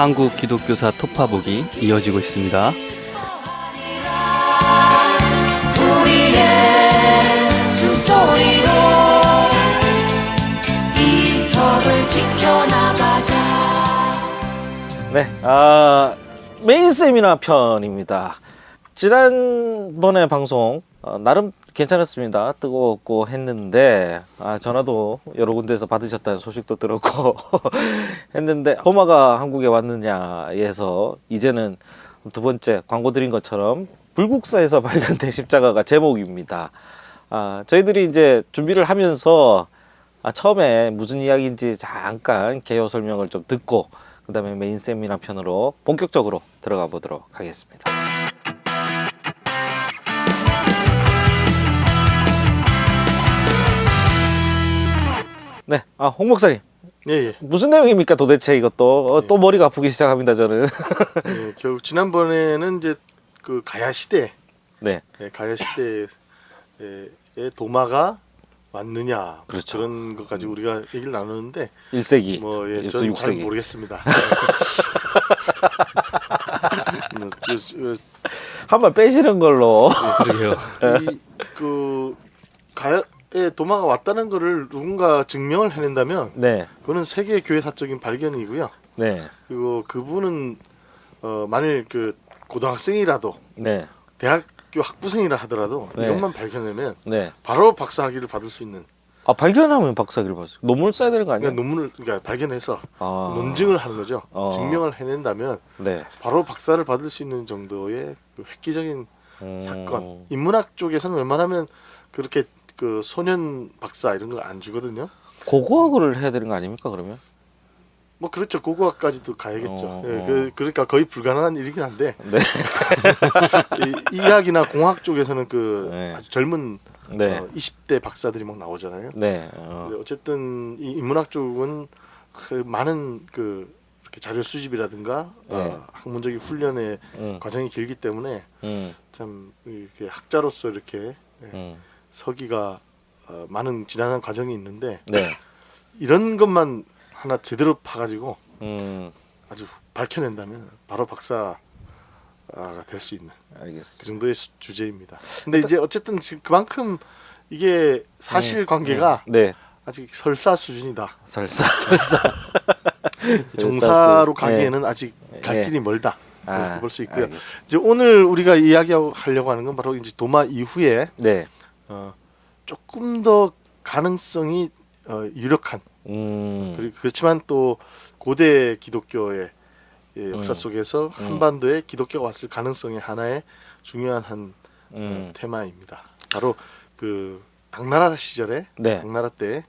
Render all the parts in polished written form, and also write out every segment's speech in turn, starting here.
한국 기독교사 토파보기 이어지고 있습니다. 우리의 숨소리로 이 터를 지켜나가자. 네, 메인 세미나 편입니다. 지난번에 방송 나름 괜찮았습니다. 뜨거웠고 했는데 전화도 여러 군데에서 받으셨다는 소식도 들었고 했는데 도마가 한국에 왔느냐에서 이제는 두 번째 광고 드린 것처럼 불국사에서 발견된 십자가가 제목입니다. 저희들이 이제 준비를 하면서 처음에 무슨 이야기인지 잠깐 개요 설명을 좀 듣고 그 다음에 메인 세미나 편으로 본격적으로 들어가 보도록 하겠습니다. 네, 홍 목사님. 예. 무슨 내용입니까 도대체 이것도? 또 머리가 아프기 시작합니다 저는. 예, 결국 지난번에는 이제 그 가야 시대, 네, 가야 시대의 도마가 왔느냐, 그렇죠. 그런 것 가지고 우리가 얘기를 나누는데 1세기, 뭐 벌써 저는 잘 6세기. 모르겠습니다. 한번 빼시는 걸로. 그러게요. 그 가야에 도마가 왔다는 거를 누군가 증명을 해낸다면 네, 그거는 세계 교회사적인 발견이고요. 네, 그리고 그분은 만일 그 고등학생이라도 네, 대학교 학부생이라 하더라도 네. 이것만 발견하면 네. 바로 박사학위를 받을 수 있는 발견하면 박사학위를 받았어요. 논문을 써야 되는 거 아니에요? 그러니까 논문을 그러니까 발견해서 아. 논증을 하는 거죠. 증명을 해낸다면 네. 바로 박사를 받을 수 있는 정도의 그 획기적인 사건. 인문학 쪽에서는 웬만하면 그렇게 그 소년 박사 이런 걸 안 주거든요. 고고학을 해야 되는 거 아닙니까 그러면? 뭐 그렇죠. 고고학까지도 가야겠죠. 어. 그러니까 거의 불가능한 일이긴 한데 네. 이 이학이나 공학 쪽에서는 그 네. 아주 젊은 네. 20대 박사들이 막 나오잖아요. 네. 어쨌든 이 인문학 쪽은 그 많은 그 이렇게 자료 수집이라든가 네. 학문적인 훈련의 과정이 길기 때문에 참 이렇게 학자로서 이렇게 서기가 많은 지난한 과정이 있는데 네. 이런 것만 하나 제대로 파가지고 아주 밝혀낸다면 바로 박사가 될 수 있는 그 알겠습니다. 정도의 주제입니다. 근데 이제 어쨌든 지금 그만큼 이게 사실관계가 네. 아직 설사 수준이다. 설사. 정사로 네. 가기에는 아직 갈 네. 길이 멀다. 이렇게 볼 수 있고요. 알겠습니다. 이제 오늘 우리가 이야기하려고 하는 건 바로 이제 도마 이후에 네. 조금 더 가능성이 유력한 그리고 그렇지만 또 고대 기독교의 역사 속에서 한반도에 기독교가 왔을 가능성의 하나의 중요한 한 테마입니다. 바로 그 당나라 시절에 네. 당나라 때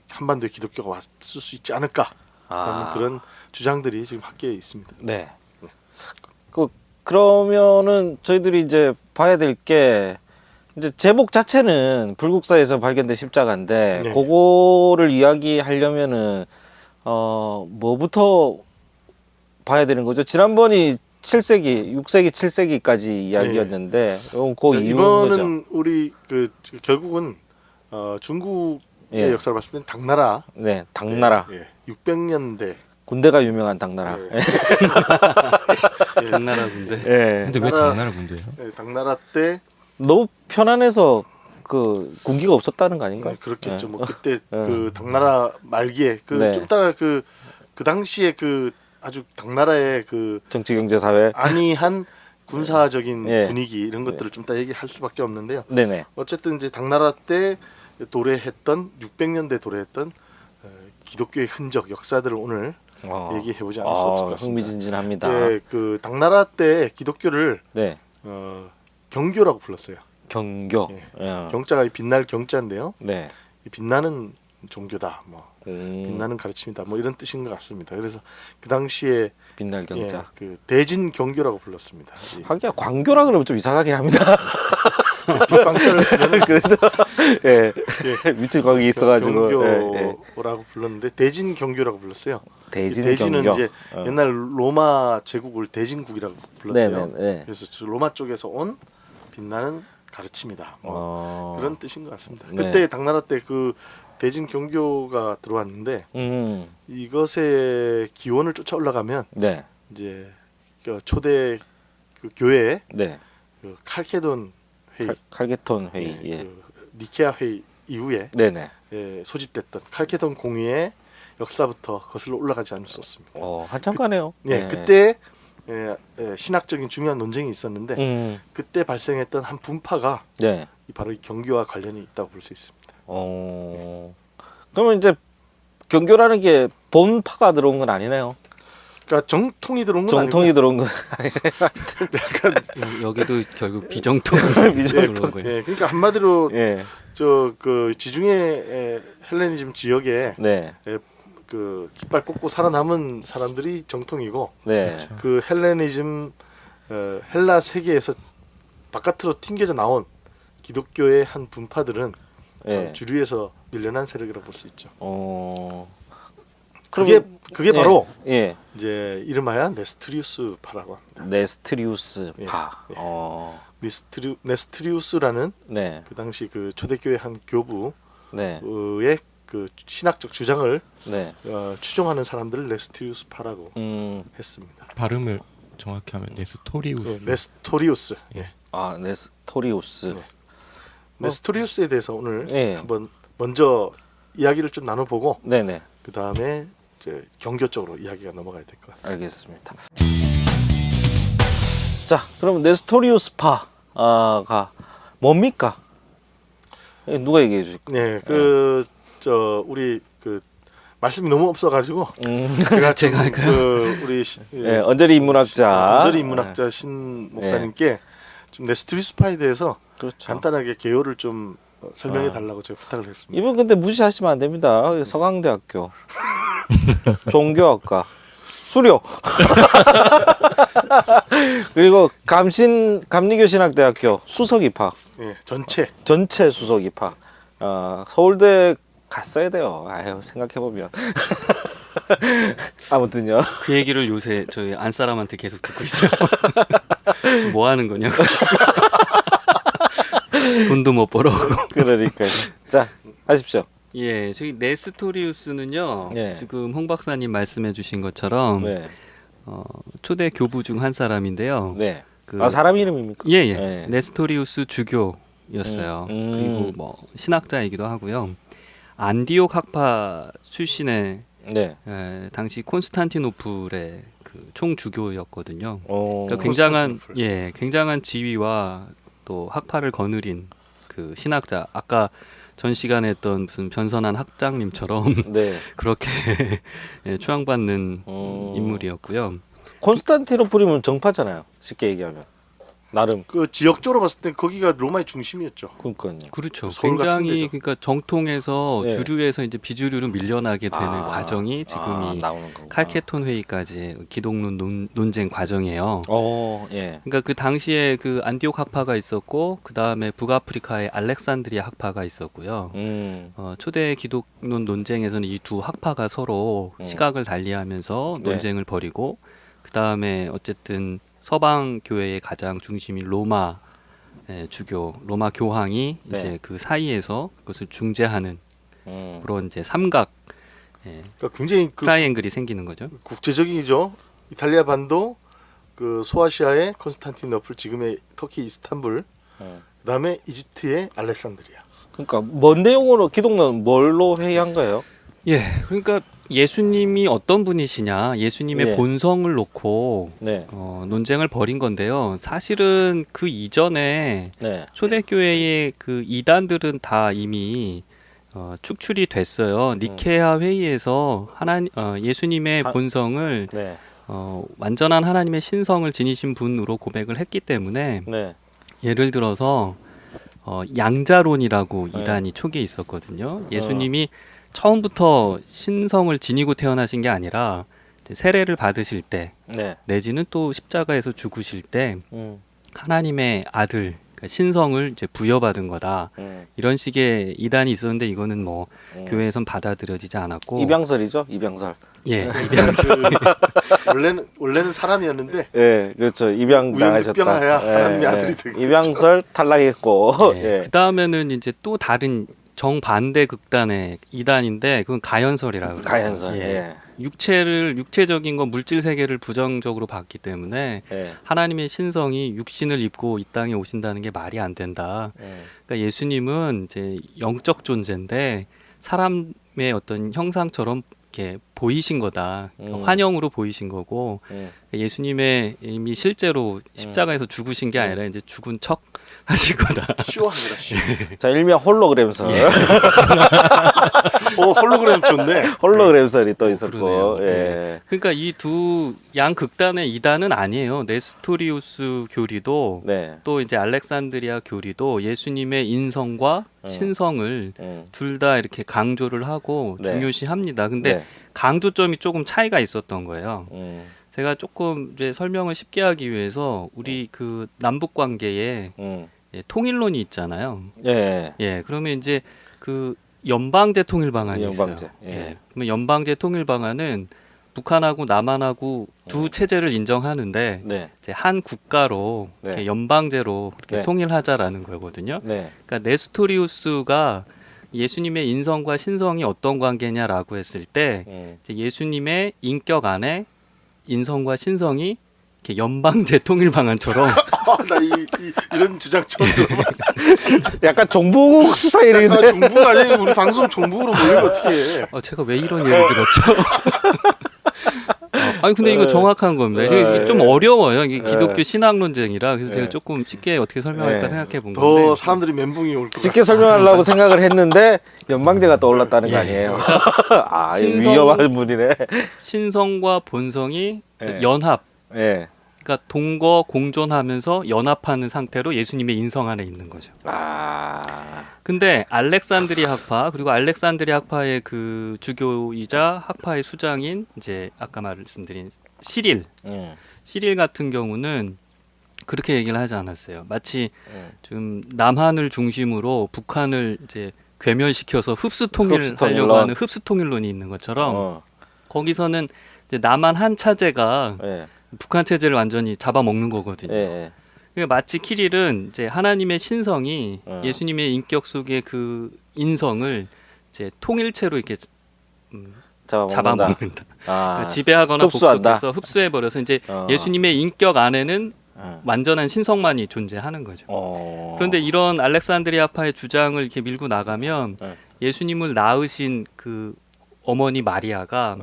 한반도에 기독교가 왔을 수 있지 않을까 하는 그런 주장들이 지금 학계에 있습니다. 네. 그러면은 저희들이 이제 봐야 될 게 이제 제목 자체는 불국사에서 발견된 십자가인데 네. 그거를 이야기하려면은 뭐부터 봐야 되는 거죠? 지난번이 7세기, 6세기, 7세기까지 이야기였는데 그 이후인 거죠. 이번은 우리 그 결국은 중국의 예. 역사를 봤을 때는 당나라 네, 당나라. 600년대 군대가 유명한 당나라. 당나라 군대. 예. 근데 왜 당나라 군대예요? 당나라 때 너무 편안해서 그 군기가 없었다는 거 아닌가? 그렇겠죠. 예. 뭐 그때 그 당나라 말기에 네. 좀 이따가 그 당시에 그 아주 당나라의 그 정치, 경제, 사회. 안이한 군사적인 예. 분위기 이런 것들을 좀 이따 얘기할 수밖에 없는데요. 네네. 어쨌든 이제 당나라 때 도래했던 600년대 도래했던 기독교의 흔적 역사들을 오늘 얘기해 보지 않을 수 없을 것 같습니다. 흥미진진합니다. 예, 그 당나라 때 기독교를 네. 경교라고 불렀어요. 경교. 예. 예. 경자가 이 빛날 경자인데요. 네. 이 빛나는 종교다, 뭐 빛나는 가르침이다, 뭐 이런 뜻인 것 같습니다. 그래서 그 당시에 빛날 경자. 그 대진 경교라고 불렀습니다. 하기야 광교라 그러면 좀 이상하긴 합니다. 빛방자를 쓰면 그래서 예. 밑에 거기 있어가지고 경교라고 불렀는데 대진 경교라고 불렀어요. 대진 대진은 경교. 이제 옛날 로마 제국을 대진국이라고 불렀대요. 네네. 그래서 로마 쪽에서 온 빛나는 가르침이다. 뭐 그런 뜻인 것 같습니다. 네. 그때 당나라 때 그 대진 경교가 들어왔는데 이것의 기원을 쫓아 올라가면 네. 이제 그 초대 그 교회 네. 그 칼케돈 회의, 칼게톤 회의. 예, 예. 그 니케아 회의 이후에 네네. 예, 소집됐던 칼케돈 공의의 역사부터 거슬러 올라가지 않을 수 없습니다. 한참 가네요. 예, 그때 신학적인 중요한 논쟁이 있었는데 그때 발생했던 한 분파가 네. 바로 이 경교와 관련이 있다고 볼 수 있습니다. 그러면 이제 경교라는 게 본파가 들어온 건 아니네요. 그러니까 정통이 들어온 건 정통이 들어온 건 약간 여기도 결국 비정통 비정통. 거예요. 예, 그러니까 한마디로 예. 저 그 지중해 헬레니즘 지역에 네. 그 깃발 꽂고 살아남은 사람들이 정통이고 네. 그 헬레니즘 헬라 세계에서 바깥으로 튕겨져 나온 기독교의 한 분파들은 예. 주류에서 밀려난 세력이라고 볼 수 있죠. 그럼- 그게 바로 예. 이제 이름하여 네스트리우스파라고 합니다. 네스트리우스 파. 예. 네스트리우스라는 네. 그 당시 그 초대교회 한 교부의 네. 그 신학적 주장을 네. 추종하는 사람들을 네스트리우스파라고 했습니다. 발음을 정확히 하면 네스토리우스. 네스토리우스. 예. 네스토리우스. 네. 네스토리우스에 대해서 오늘 예. 한번 먼저 이야기를 좀 나눠보고 네네. 그 다음에 이제 경교 쪽으로 이야기가 넘어가야 될 것 같습니다. 알겠습니다. 자, 그럼 네스토리우스 파가 뭡니까? 누가 얘기해 주실까요? 네, 저 우리 그 말씀이 너무 없어가지고 제가 할까요? 우리 네, 언저리 인문학자. 언저리 인문학자 신 목사님께 좀 네스토리우스파에 대해서 그렇죠. 간단하게 개요를 좀 설명해 달라고 제가 부탁을 했습니다. 이분 근데 무시하시면 안 됩니다. 서강대학교 종교학과 수료 그리고 감리교신학대학교 수석 입학 예, 전체 수석 입학. 서울대 갔어야 돼요. 아유 생각해 보면 아무튼요. 그 얘기를 요새 저희 안 사람한테 계속 듣고 있어요. 지금 뭐 하는 거냐고. 돈도 못 벌어오고. 그러니까요. 자 하십시오. 예, 저기 네스토리우스는요. 예. 지금 홍 박사님 말씀해주신 것처럼 네. 초대 교부 중 한 사람인데요. 네. 그, 사람 이름입니까? 예예. 네. 네스토리우스 주교였어요. 음. 그리고 뭐 신학자이기도 하고요. 안디옥 학파 출신의 네. 당시 콘스탄티노플의 그 총주교였거든요. 어. 그러니까 콘스탄티노플. 굉장한 지위와 또 학파를 거느린 그 신학자. 아까 전 시간에 했던 무슨 변선한 학장님처럼 네. 그렇게 추앙받는 인물이었고요. 콘스탄티노플이면 정파잖아요. 쉽게 얘기하면 나름. 그 지역적으로 봤을 때 거기가 로마의 중심이었죠. 그러니까요. 그렇죠. 서울 같은 굉장히 데죠. 그러니까 정통에서 네. 주류에서 이제 비주류로 밀려나게 되는 과정이 지금 이 나오는 거구나. 칼케톤 회의까지 기독론 논쟁 과정이에요. 예. 그러니까 그 당시에 그 안디옥 학파가 있었고 그 다음에 북아프리카의 알렉산드리아 학파가 있었고요. 초대 기독론 논쟁에서는 이 두 학파가 서로 시각을 달리하면서 네. 논쟁을 벌이고 그 다음에 어쨌든 서방 교회의 가장 중심인 로마 주교, 로마 교황이 네. 이제 그 사이에서 그것을 중재하는 음. 그런 이제 삼각 그러니까 굉장히 그 트라이앵글이 생기는 거죠. 국제적이죠. 이탈리아 반도, 그 소아시아의 콘스탄티노플, 지금의 터키 이스탄불, 그다음에 이집트의 알렉산드리아. 그러니까 뭔 내용으로 기독론 뭘로 회의한 거예요? 예, 그러니까 예수님이 어떤 분이시냐, 예수님의 예. 본성을 놓고 네. 논쟁을 벌인 건데요. 사실은 그 이전에 네. 초대교회의 그 이단들은 다 이미 축출이 됐어요. 니케아 회의에서 예수님의 본성을 네. 완전한 하나님의 신성을 지니신 분으로 고백을 했기 때문에 네. 예를 들어서 양자론이라고 네. 이단이 초기에 있었거든요. 예수님이 처음부터 신성을 지니고 태어나신 게 아니라 이제 세례를 받으실 때 네. 내지는 또 십자가에서 죽으실 때 음. 하나님의 아들 그러니까 신성을 이제 부여받은 거다. 이런 식의 이단이 있었는데 이거는 뭐 교회에선 받아들여지지 않았고 입양설이죠. 입양설. 예, 원래는 사람이었는데 예, 그렇죠. 입양 당하셨다. 우연득병하여 하나님의 아들이 된 거죠. 입양설 탈락했고. 예. 예. 그 다음에는 이제 또 다른 정반대 극단의 이단인데 그건 가현설이라고 그래요. 가현설. 예. 예. 육체적인 건 물질 세계를 부정적으로 봤기 때문에 예. 하나님의 신성이 육신을 입고 이 땅에 오신다는 게 말이 안 된다. 예. 그러니까 예수님은 이제 영적 존재인데 사람의 어떤 형상처럼 이렇게 보이신 거다. 환영으로 보이신 거고 예수님의 이미 실제로 십자가에서 죽으신 게 아니라 이제 죽은 척 하실 거다. 쇼합니다. 쇼. 자, 일명 홀로그램설. 홀로그램 좋네. 홀로그램설이 또 있었고. 그러네요. 예. 그러니까 이 두 양 극단의 이단은 아니에요. 네스토리우스 교리도 네. 또 이제 알렉산드리아 교리도 예수님의 인성과 신성을 둘 다 이렇게 강조를 하고 네. 중요시합니다. 근데 네. 강조점이 조금 차이가 있었던 거예요. 음. 제가 조금 이제 설명을 쉽게 하기 위해서 우리 그 남북 관계에 예, 통일론이 있잖아요. 예. 예, 그러면 이제 그 연방제 통일 방안이 연방제, 있어요. 예. 그러면 연방제 통일 방안은 북한하고 남한하고 두 체제를 인정하는데 네. 이제 한 국가로 네. 이렇게 연방제로 이렇게 네. 통일하자라는 거거든요. 네. 그러니까 네스토리우스가 예수님의 인성과 신성이 어떤 관계냐라고 했을 때 이제 예수님의 인격 안에 인성과 신성이 이렇게 연방제 통일 방안처럼 나 이런 주장 처음 들어봤어. 약간 종북 스타일인데. 종북 아니고 우리 방송 종북으로 몰리면 어떻게 해? 제가 왜 이런 예를 들었죠? 아니 근데 이거 정확한 겁니다. 이게 좀 어려워요. 이게 기독교 신학 논쟁이라 그래서 제가 조금 쉽게 어떻게 설명할까 생각해 본 더 건데 사람들이 멘붕이 올 것 같아. 쉽게 설명하려고 생각을 했는데 연방제가 떠올랐다는 거 예. 아니에요? 아, 신성- 위험한 분이네. 신성과 본성이 예. 연합, 예. 그러니까 동거 공존하면서 연합하는 상태로 예수님의 인성 안에 있는 거죠. 아. 근데 알렉산드리아 학파 그리고 알렉산드리아 학파의 그 주교이자 학파의 수장인 이제 아까 말씀드린 시릴 같은 경우는 그렇게 얘기를 하지 않았어요. 마치 지금 남한을 중심으로 북한을 이제 괴멸시켜서 흡수 통일하려고 통일론. 하는 흡수 통일론이 있는 것처럼 어. 거기서는 이제 남한 한 차제가 예. 북한 체제를 완전히 잡아먹는 거거든요. 예. 그러니까 마치 키릴은 이제 하나님의 신성이 예수님의 인격 속의 그 인성을 이제 통일체로 이렇게 잡아먹는다. 아. 그러니까 지배하거나 흡수한다. 복속해서 흡수해버려서 이제 예수님의 인격 안에는 완전한 신성만이 존재하는 거죠. 그런데 이런 알렉산드리아파의 주장을 이렇게 밀고 나가면 예수님을 낳으신 그 어머니 마리아가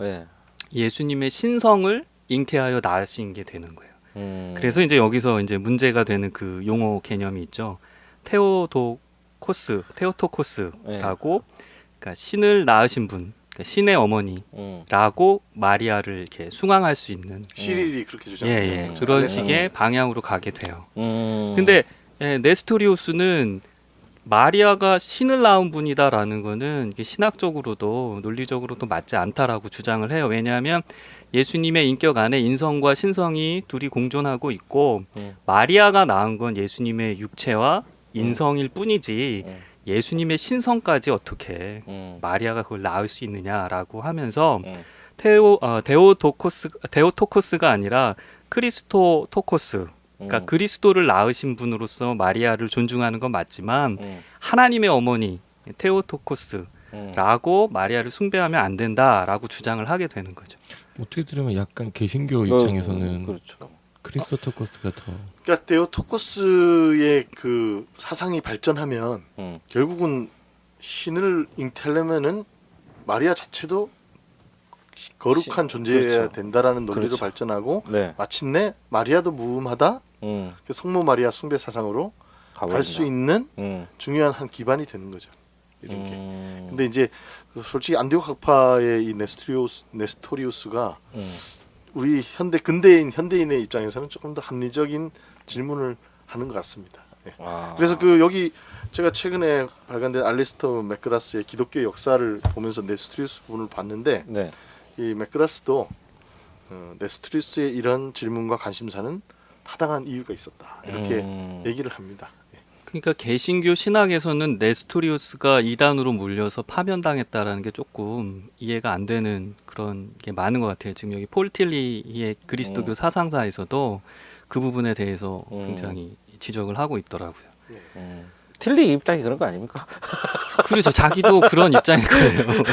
예수님의 신성을 잉태하여 낳으신 게 되는 거예요. 그래서 이제 여기서 이제 문제가 되는 그 용어 개념이 있죠. 테오토코스라고 그러니까 신을 낳으신 분, 그러니까 신의 어머니라고 마리아를 이렇게 숭앙할 수 있는 시릴이 그렇게 주장해요. 그런 식의 방향으로 가게 돼요. 근데 네스토리우스는 마리아가 신을 낳은 분이다라는 거는 이게 신학적으로도 논리적으로도 맞지 않다라고 주장을 해요. 왜냐하면 예수님의 인격 안에 인성과 신성이 둘이 공존하고 있고 마리아가 낳은 건 예수님의 육체와 인성일 뿐이지 예수님의 신성까지 어떻게 마리아가 그걸 낳을 수 있느냐라고 하면서 데오토코스가 아니라 크리스토토코스, 그러니까 그리스도를 낳으신 분으로서 마리아를 존중하는 건 맞지만 하나님의 어머니 테오토코스라고 마리아를 숭배하면 안 된다라고 주장을 하게 되는 거죠. 어떻게 들으면 약간 개신교 입장에서는 그렇죠. 크리스토토코스가 더 그러니까 데오토코스의 그 사상이 발전하면 결국은 신을 잉태하려면은 마리아 자체도 거룩한 존재여야 그렇죠. 된다라는 논리로 그렇죠. 발전하고 네. 마침내 마리아도 무음하다 그 성모 마리아 숭배 사상으로 갈 수 있는 중요한 한 기반이 되는 거죠. 이런 게. 근데 이제 솔직히 안디옥 학파의 이 네스토리우스가 우리 현대인의 입장에서는 조금 더 합리적인 질문을 하는 것 같습니다. 예. 그래서 그 여기 제가 최근에 발간된 알리스터 맥그라스의 기독교 역사를 보면서 네스토리우스 부분을 봤는데 네. 이 맥그라스도 네스토리우스의 이런 질문과 관심사는 타당한 이유가 있었다 이렇게 얘기를 합니다. 예. 그러니까 개신교 신학에서는 네스토리우스가 이단으로 몰려서 파면당했다라는 게 조금 이해가 안 되는 그런 게 많은 것 같아요. 지금 여기 폴 틸리의 그리스도교 사상사에서도 그 부분에 대해서 굉장히 지적을 하고 있더라고요. 틸리 입장이 그런 거 아닙니까? 그렇죠. 자기도 그런 입장일 거예요.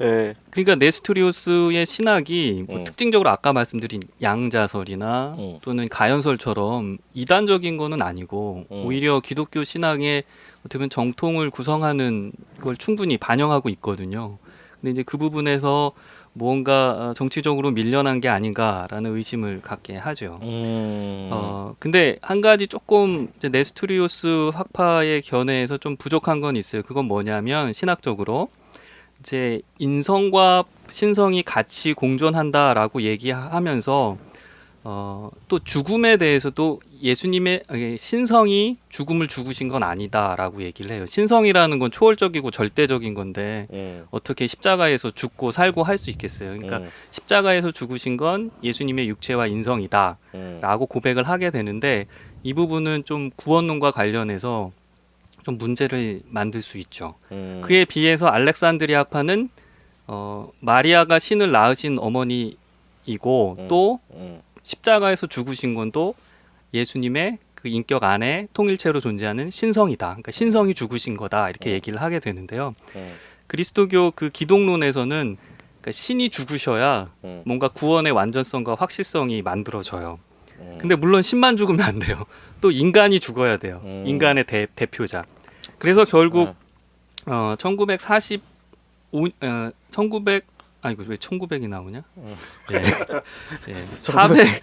예. 그러니까 네스토리우스의 신학이 뭐 음. 특징적으로 아까 말씀드린 양자설이나 또는 가연설처럼 이단적인 거는 아니고 오히려 기독교 신학의 어떻게 보면 정통을 구성하는 걸 충분히 반영하고 있거든요. 근데 이제 그 부분에서 무언가 정치적으로 밀려난 게 아닌가라는 의심을 갖게 하죠. 근데 한 가지 조금 이제 네스토리우스 학파의 견해에서 좀 부족한 건 있어요. 그건 뭐냐면 신학적으로 이제 인성과 신성이 같이 공존한다라고 얘기하면서 또 죽음에 대해서도 예수님의 신성이 죽음을 죽으신 건 아니다라고 얘기를 해요. 신성이라는 건 초월적이고 절대적인 건데 어떻게 십자가에서 죽고 살고 할 수 있겠어요. 그러니까 십자가에서 죽으신 건 예수님의 육체와 인성이다라고 고백을 하게 되는데 이 부분은 좀 구원론과 관련해서 좀 문제를 만들 수 있죠. 그에 비해서 알렉산드리아 학파는 마리아가 신을 낳으신 어머니이고 또 십자가에서 죽으신 건 또 예수님의 그 인격 안에 통일체로 존재하는 신성이다. 그러니까 신성이 죽으신 거다. 이렇게 얘기를 하게 되는데요. 그리스도교 그 기독론에서는 그러니까 신이 죽으셔야 뭔가 구원의 완전성과 확실성이 만들어져요. 근데 물론 신만 죽으면 안 돼요. 또 인간이 죽어야 돼요. 인간의 대표자. 그래서 결국 1900 왜 1900이 나오냐? 예.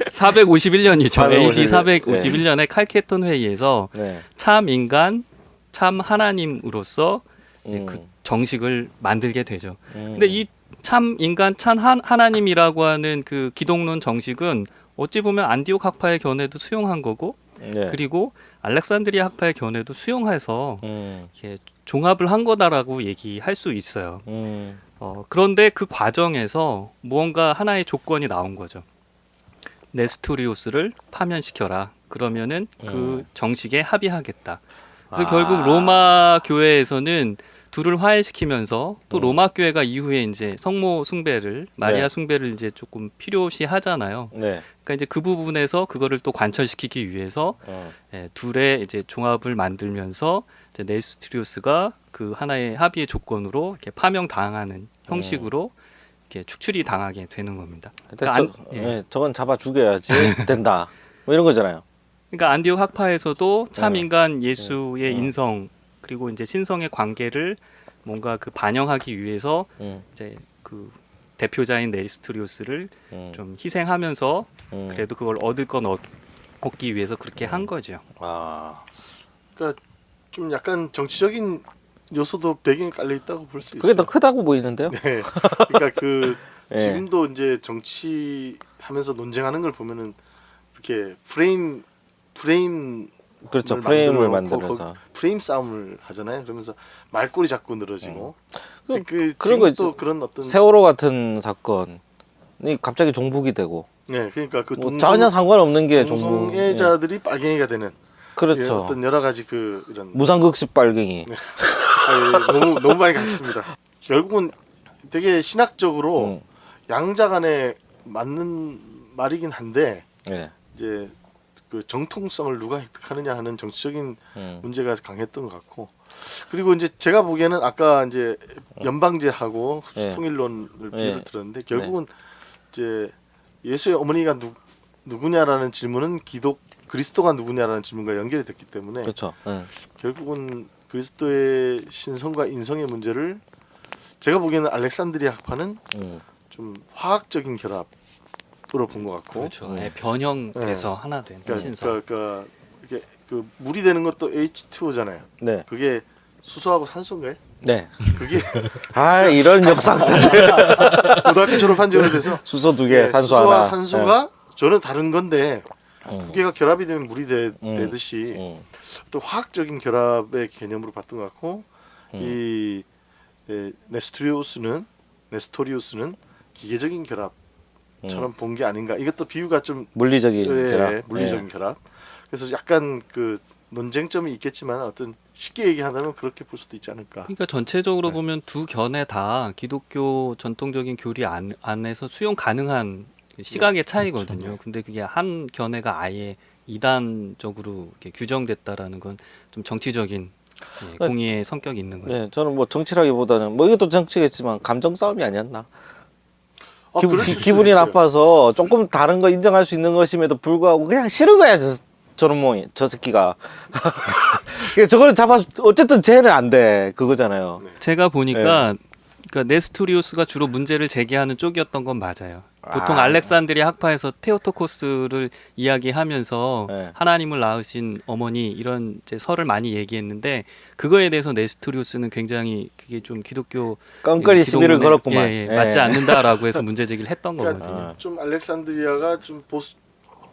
451년이죠. AD 451년에 칼케톤 회의에서 네. 참 인간, 참 하나님으로서 이제 그 정식을 만들게 되죠. 근데 이 참 인간, 참 하나님이라고 하는 그 기독론 정식은 어찌 보면 안디옥 학파의 견해도 수용한 거고, 네. 그리고 알렉산드리아 학파의 견해도 수용해서 이렇게 종합을 한 거다라고 얘기할 수 있어요. 그런데 그 과정에서 무언가 하나의 조건이 나온 거죠. 네스토리우스를 파면시켜라. 그러면은 그 정식에 합의하겠다. 그래서 결국 로마 교회에서는 둘을 화해시키면서 또 로마 교회가 이후에 이제 성모 숭배를 마리아 네. 숭배를 이제 조금 필요시 하잖아요. 네. 그러니까 이제 그 부분에서 그거를 또 관철시키기 위해서 둘의 이제 종합을 만들면서 이제 네스토리우스가 그 하나의 합의의 조건으로 이렇게 파명당하는 형식으로 이렇게 축출이 당하게 되는 겁니다. 그러니까 저건 잡아 죽여야지 된다. 뭐 이런 거잖아요. 그러니까 안디옥 학파에서도 참 인간 예수의 인성 그리고 이제 신성의 관계를 뭔가 그 반영하기 위해서 이제 그 대표자인 네스토리우스를 좀 희생하면서 그래도 그걸 얻을 건 얻기 위해서 그렇게 한 거죠. 그러니까 좀 약간 정치적인 요소도 배경에 깔려 있다고 볼 수 있어요. 그게 더 크다고 보이는데요. 네. 그러니까 그 네. 지금도 이제 정치하면서 논쟁하는 걸 보면은 이렇게 프레임 그렇죠. 프레임을 만들어서 프레임 싸움을 하잖아요. 그러면서 말꼬리 잡고 늘어지고 그 그런 거 지금도 그런 어떤 세월호 같은 사건이 갑자기 종북이 되고 네, 그러니까 그 뭐 전혀 상관없는 게 종북. 동성애자들이 빨갱이가 되는 그렇죠. 어떤 여러 가지 그 이런 무상급식 빨갱이. 너무 많이 갔습니다. 결국은 되게 신학적으로 양자 간에 맞는 말이긴 한데 네. 이제 그 정통성을 누가 획득하느냐 하는 정치적인 문제가 강했던 것 같고, 그리고 이제 제가 보기에는 아까 이제 연방제하고 흡수통일론을 비유를 들었는데 결국은 이제 예수의 어머니가 누구냐라는 질문은 그리스도가 누구냐라는 질문과 연결이 됐기 때문에 그렇죠. 결국은 그리스도의 신성과 인성의 문제를 제가 보기에는 알렉산드리아 학파는 좀 화학적인 결합으로 본 것 같고, 그렇죠. 변형돼서 하나 된 신성. 그러니까 이게 그 물이 되는 것도 H2O잖아요. 네. 그게 수소하고 산소인가요? 네. 그게 이런 역사학자들 고등학교 졸업한 지 오래돼서 수소 2개, 산소 수소와 하나. 산소가 전혀 다른 건데 두 개가 결합이 되면 물이 되듯이 또 화학적인 결합의 개념으로 봤던 것 같고, 이 네스토리우스는 기계적인 결합처럼 본 게 아닌가. 이것도 비유가 좀 물리적인 결합. 물리적인 결합. 그래서 약간 그 논쟁점이 있겠지만 어떤 쉽게 얘기한다면 그렇게 볼 수도 있지 않을까. 그러니까 전체적으로 보면 두 견해 다 기독교 전통적인 교리 안에서 수용 가능한 시각의 차이거든요. 근데 그게 한 견해가 아예 이단적으로 이렇게 규정됐다라는 건 좀 정치적인 공의의 성격이 있는 거죠. 네, 저는 뭐 정치라기보다는 뭐 이것도 정치겠지만 감정 싸움이 아니었나. 그랬을 수도 기분이 있어요. 나빠서 조금 다른 거 인정할 수 있는 것임에도 불구하고 그냥 싫은 거야 저런 몽이 저 새끼가. 저거는 잡아 어쨌든 쟤는 안 돼 그거잖아요. 제가 보니까 그러니까 네스토리우스가 주로 문제를 제기하는 쪽이었던 건 맞아요. 보통 알렉산드리아 학파에서 테오토코스를 이야기하면서 네. 하나님을 낳으신 어머니 이런 이제 설을 많이 얘기했는데 그거에 대해서 네스토리우스는 굉장히 그게 좀 기독교 껌거리 시비를 기독론에, 걸었구만. 예, 맞지 않는다라고 해서 문제 제기를 했던 그러니까 거거든요. 좀 알렉산드리아가 좀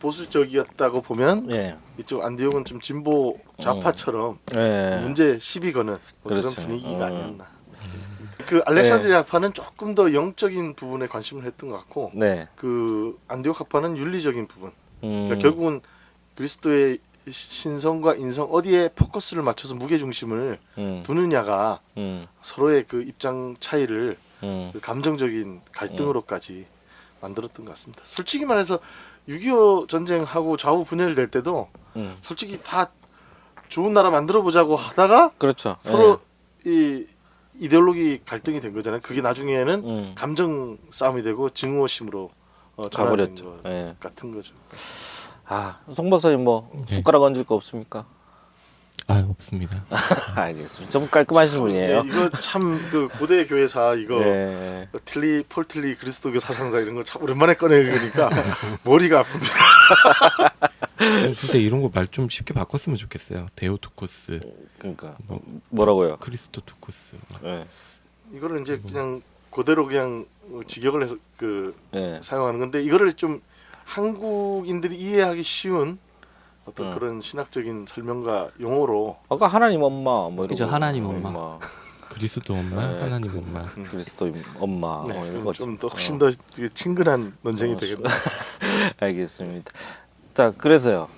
보수적이었다고 보면 예. 이쪽 안디옥은 좀 진보 좌파처럼 예. 문제 시비 거는 뭐 그런 그렇죠. 분위기가 아니었나. 그 알렉산드리아 학파는 조금 더 영적인 부분에 관심을 했던 것 같고 네. 그 안디옥 학파는 윤리적인 부분. 그러니까 결국은 그리스도의 신성과 인성 어디에 포커스를 맞춰서 무게 중심을 두느냐가 서로의 그 입장 차이를 그 감정적인 갈등으로까지 만들었던 것 같습니다. 솔직히 말해서 6.25 전쟁하고 좌우 분열될 때도 솔직히 다 좋은 나라 만들어 보자고 하다가 그렇죠. 서로 이 이데올로기 갈등이 된 거잖아요. 그게 나중에는 음. 감정 싸움이 되고 증오심으로 가버렸죠. 것 예. 같은 거죠. 송 박사님 뭐 숟가락 얹을 거 없습니까? 없습니다. 알겠습니다. 좀 깔끔하신 분이에요. 이거 참 그 고대 교회사 이거 예. 폴 틀리 그리스도교 사상자 이런 거 참 오랜만에 꺼내니까 머리가 아픕니다. 근데 이런 거 말 좀 쉽게 바꿨으면 좋겠어요. 데오토코스, 그러니까 뭐 뭐라고요? 크리스토토코스. 예. 이거를 이제 그냥 그대로 그냥 직역을 해서 예. 사용하는 건데 이거를 좀 한국인들이 이해하기 쉬운 어떤 그런 신학적인 설명과 용어로 아까 하나님 엄마 뭐 이런 그죠, 거. 하나님 엄마. 그리스도 엄마, 네, 하나님 엄마. 그리스도 엄마 뭐 이런 거 좀 더 훨씬 더 친근한 논쟁이 되겠다. 알겠습니다. 자, 그래서요.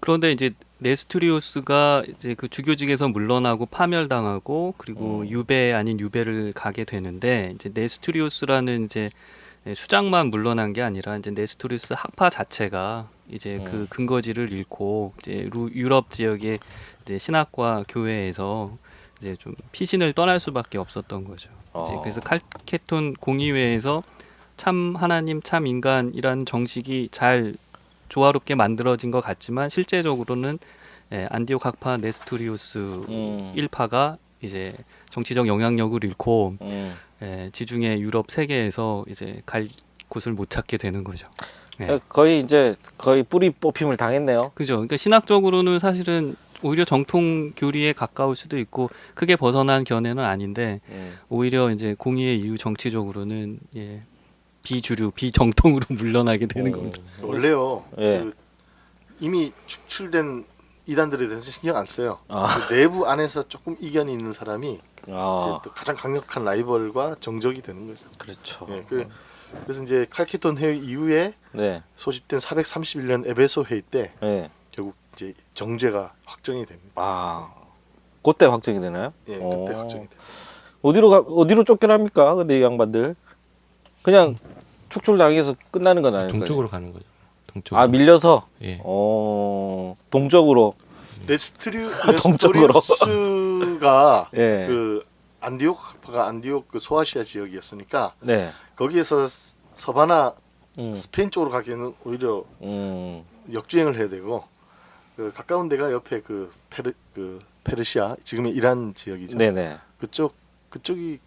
그런데 이제 네스토리우스가 이제 그 주교직에서 물러나고 파멸당하고 그리고 유배 아닌 유배를 가게 되는데 이제 네스토리우스라는 이제 수장만 물러난 게 아니라 이제 네스토리우스 학파 자체가 이제 그 근거지를 잃고 이제 유럽 지역의 이제 신학과 교회에서 이제 좀 피신을 떠날 수밖에 없었던 거죠. 이제 그래서 칼케톤 공의회에서 참 하나님 참 인간이라는 정식이 잘 조화롭게 만들어진 것 같지만 실제적으로는 안디옥 학파 네스토리우스 일파가 이제 정치적 영향력을 잃고 지중해 유럽 세계에서 이제 갈 곳을 못 찾게 되는 거죠. 거의 뿌리 뽑힘을 당했네요. 그죠. 그러니까 신학적으로는 사실은 오히려 정통 교리에 가까울 수도 있고 크게 벗어난 견해는 아닌데 오히려 이제 공의의 이유 정치적으로는 비주류, 비정통으로 물러나게 되는 겁니다. 원래요. 예. 그 이미 축출된 이단들에 대해서 신경 안 써요. 그 내부 안에서 조금 이견이 있는 사람이 이제 또 가장 강력한 라이벌과 정적이 되는 거죠. 그렇죠. 그래서 이제 칼케톤 회의 이후에 네. 소집된 431년 에베소 회의 때 네. 결국 이제 정죄가 확정이 됩니다. 그때 확정이 되나요? 예, 그때 확정이 돼요. 어디로 쫓겨납니까? 근데 이 양반들 그냥 축출당해서 끝나는 건 아닐 거예요. 동쪽으로 가는 거죠. 동쪽으로. 밀려서. 예. 동쪽으로. 네스토리우스가 예. 그 안디옥가 안디옥 그 소아시아 지역이었으니까 네. 거기에서 서바나 스페인 쪽으로 가기에는 오히려 역주행을 해야 되고 그 가까운 데가 옆에 그 페르시아 지금의 이란 지역이죠. 네네. 그쪽이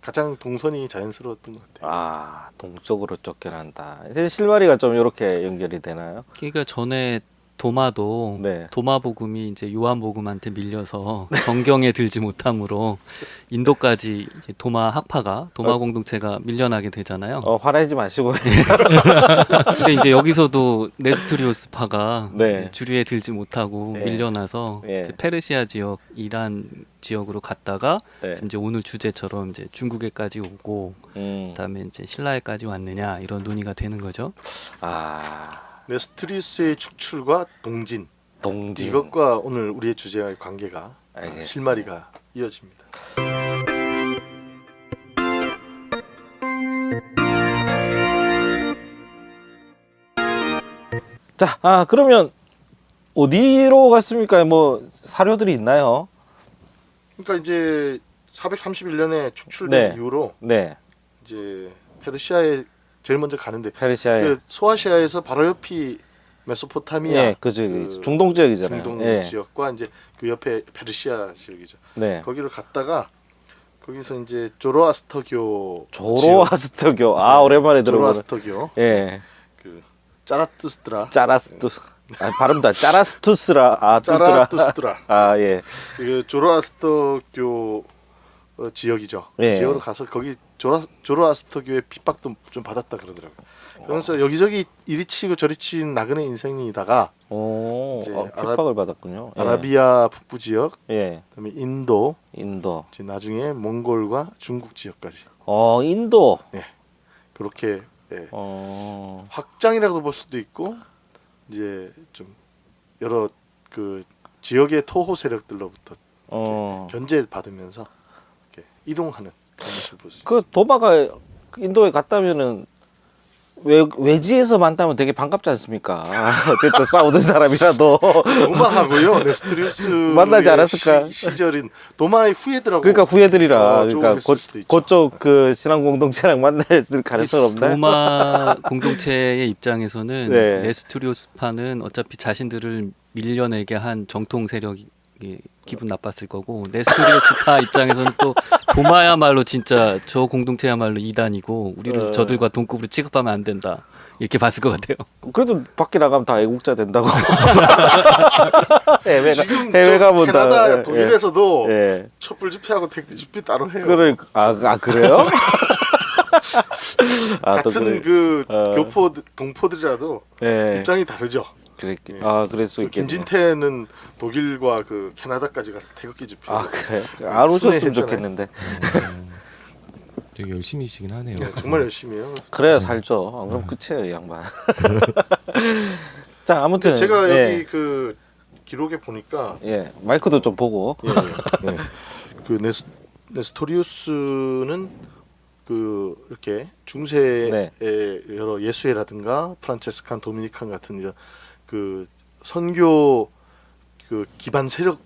가장 동선이 자연스러웠던 것 같아요. 동쪽으로 쫓겨난다. 이제 실마리가 좀 이렇게 연결이 되나요? 그러니까 전에 도마도 네. 도마복음이 이제 요한복음한테 밀려서 정경에 들지 못함으로 인도까지 이제 도마 학파가 도마 공동체가 밀려나게 되잖아요. 화내지 마시고. 근데 이제 여기서도 네스토리우스파가 네. 주류에 들지 못하고 네. 밀려나서 네. 이제 페르시아 지역, 이란 지역으로 갔다가 네. 이제 오늘 주제처럼 이제 중국에까지 오고 그다음에 이제 신라에까지 왔느냐 이런 논의가 되는 거죠. 네스토리우스의 축출과 동진. 동진. 이것과 오늘 우리의 주제와의 관계가 알겠습니다. 실마리가 이어집니다. 자, 그러면 어디로 갔습니까? 뭐 사료들이 있나요? 그러니까 이제 431년에 축출된 네. 이후로 네. 이제 페르시아에 제일 먼저 가는데 페르시아에. 그 소아시아에서 바로 옆이 메소포타미아 예, 그 중동 지역이잖아요. 중동 예. 지역과 이제 그 옆에 페르시아 지역이죠. 네. 거기를 갔다가 거기서 이제 조로아스터교 조로아스터교. 아, 오랜만에 들어보는. 조로아스터교 예. 그 짜라투스트라 짜라스투스. 아, 발음다. 짜라스투스라. 아, 뚜드라. 짜라투스트라 아, 예. 그 조로아스터교 지역이죠. 예. 지역으로 가서 거기 조로아스터교의 핍박도 좀 받았다 그러더라고요. 그러면서 여기저기 이리 치고 저리 친 나그네 인생이다가 오, 이제 핍박을 받았군요. 예. 아라비아 북부 지역, 예. 그다음에 인도, 인도. 이제 나중에 몽골과 중국 지역까지 인도. 그렇게 예, 어. 확장이라고 볼 수도 있고 이제 좀 여러 그 지역의 토호 세력들로부터 견제 받으면서 이렇게 이동하는 그런 모습을 볼 수 있어요. 그 도마가 인도에 갔다면은 외지에서 만나면 되게 반갑지 않습니까? 어쨌든 싸우던 사람이라도 도마하고요 네스트리우스 만나지 않았을까? 시절인 도마의 후예들하고 그러니까 후예들이라 그러니까 했을 수도 있죠. 그쪽 그 신앙 공동체랑 만날 가능성 없나? 로마 공동체의 입장에서는 네. 네스토리오스파는 어차피 자신들을 밀려내게 한 정통 세력이 기분 나빴을 거고, 네스토리오스파 입장에서는 또 도마야말로 진짜 저 공동체야말로 이단이고 우리를 저들과 동급으로 취급하면 안 된다 이렇게 봤을 것 같아요. 그래도 밖에 나가면 다 애국자 된다고. 해외 지금 해외 저 가면 캐나다 다 독일에서도 예. 촛불 집회하고 태극기 집회 따로 해요. 그래요? 또 같은 그래. 그 교포 동포들이라도 예. 입장이 다르죠. 그랬기. 예. 그럴 수 있겠네. 김진태는 독일과 그 캐나다까지 가서 태극기 집회. 그래. 안 오셨으면 순회했잖아요. 좋겠는데. 되게 열심히시긴 하네요. 네, 정말 열심히 해요. 그래야 살죠. 안 그럼 끝이에요, 이 양반. 자, 아무튼 근데 제가 예. 여기 그 기록에 보니까 예. 마이크도 좀 보고. 예. 그 네스토리우스는 그 이렇게 중세의 네. 여러 예수회라든가 프란체스칸, 도미니칸 같은 이런 그 선교 그 기반 세력이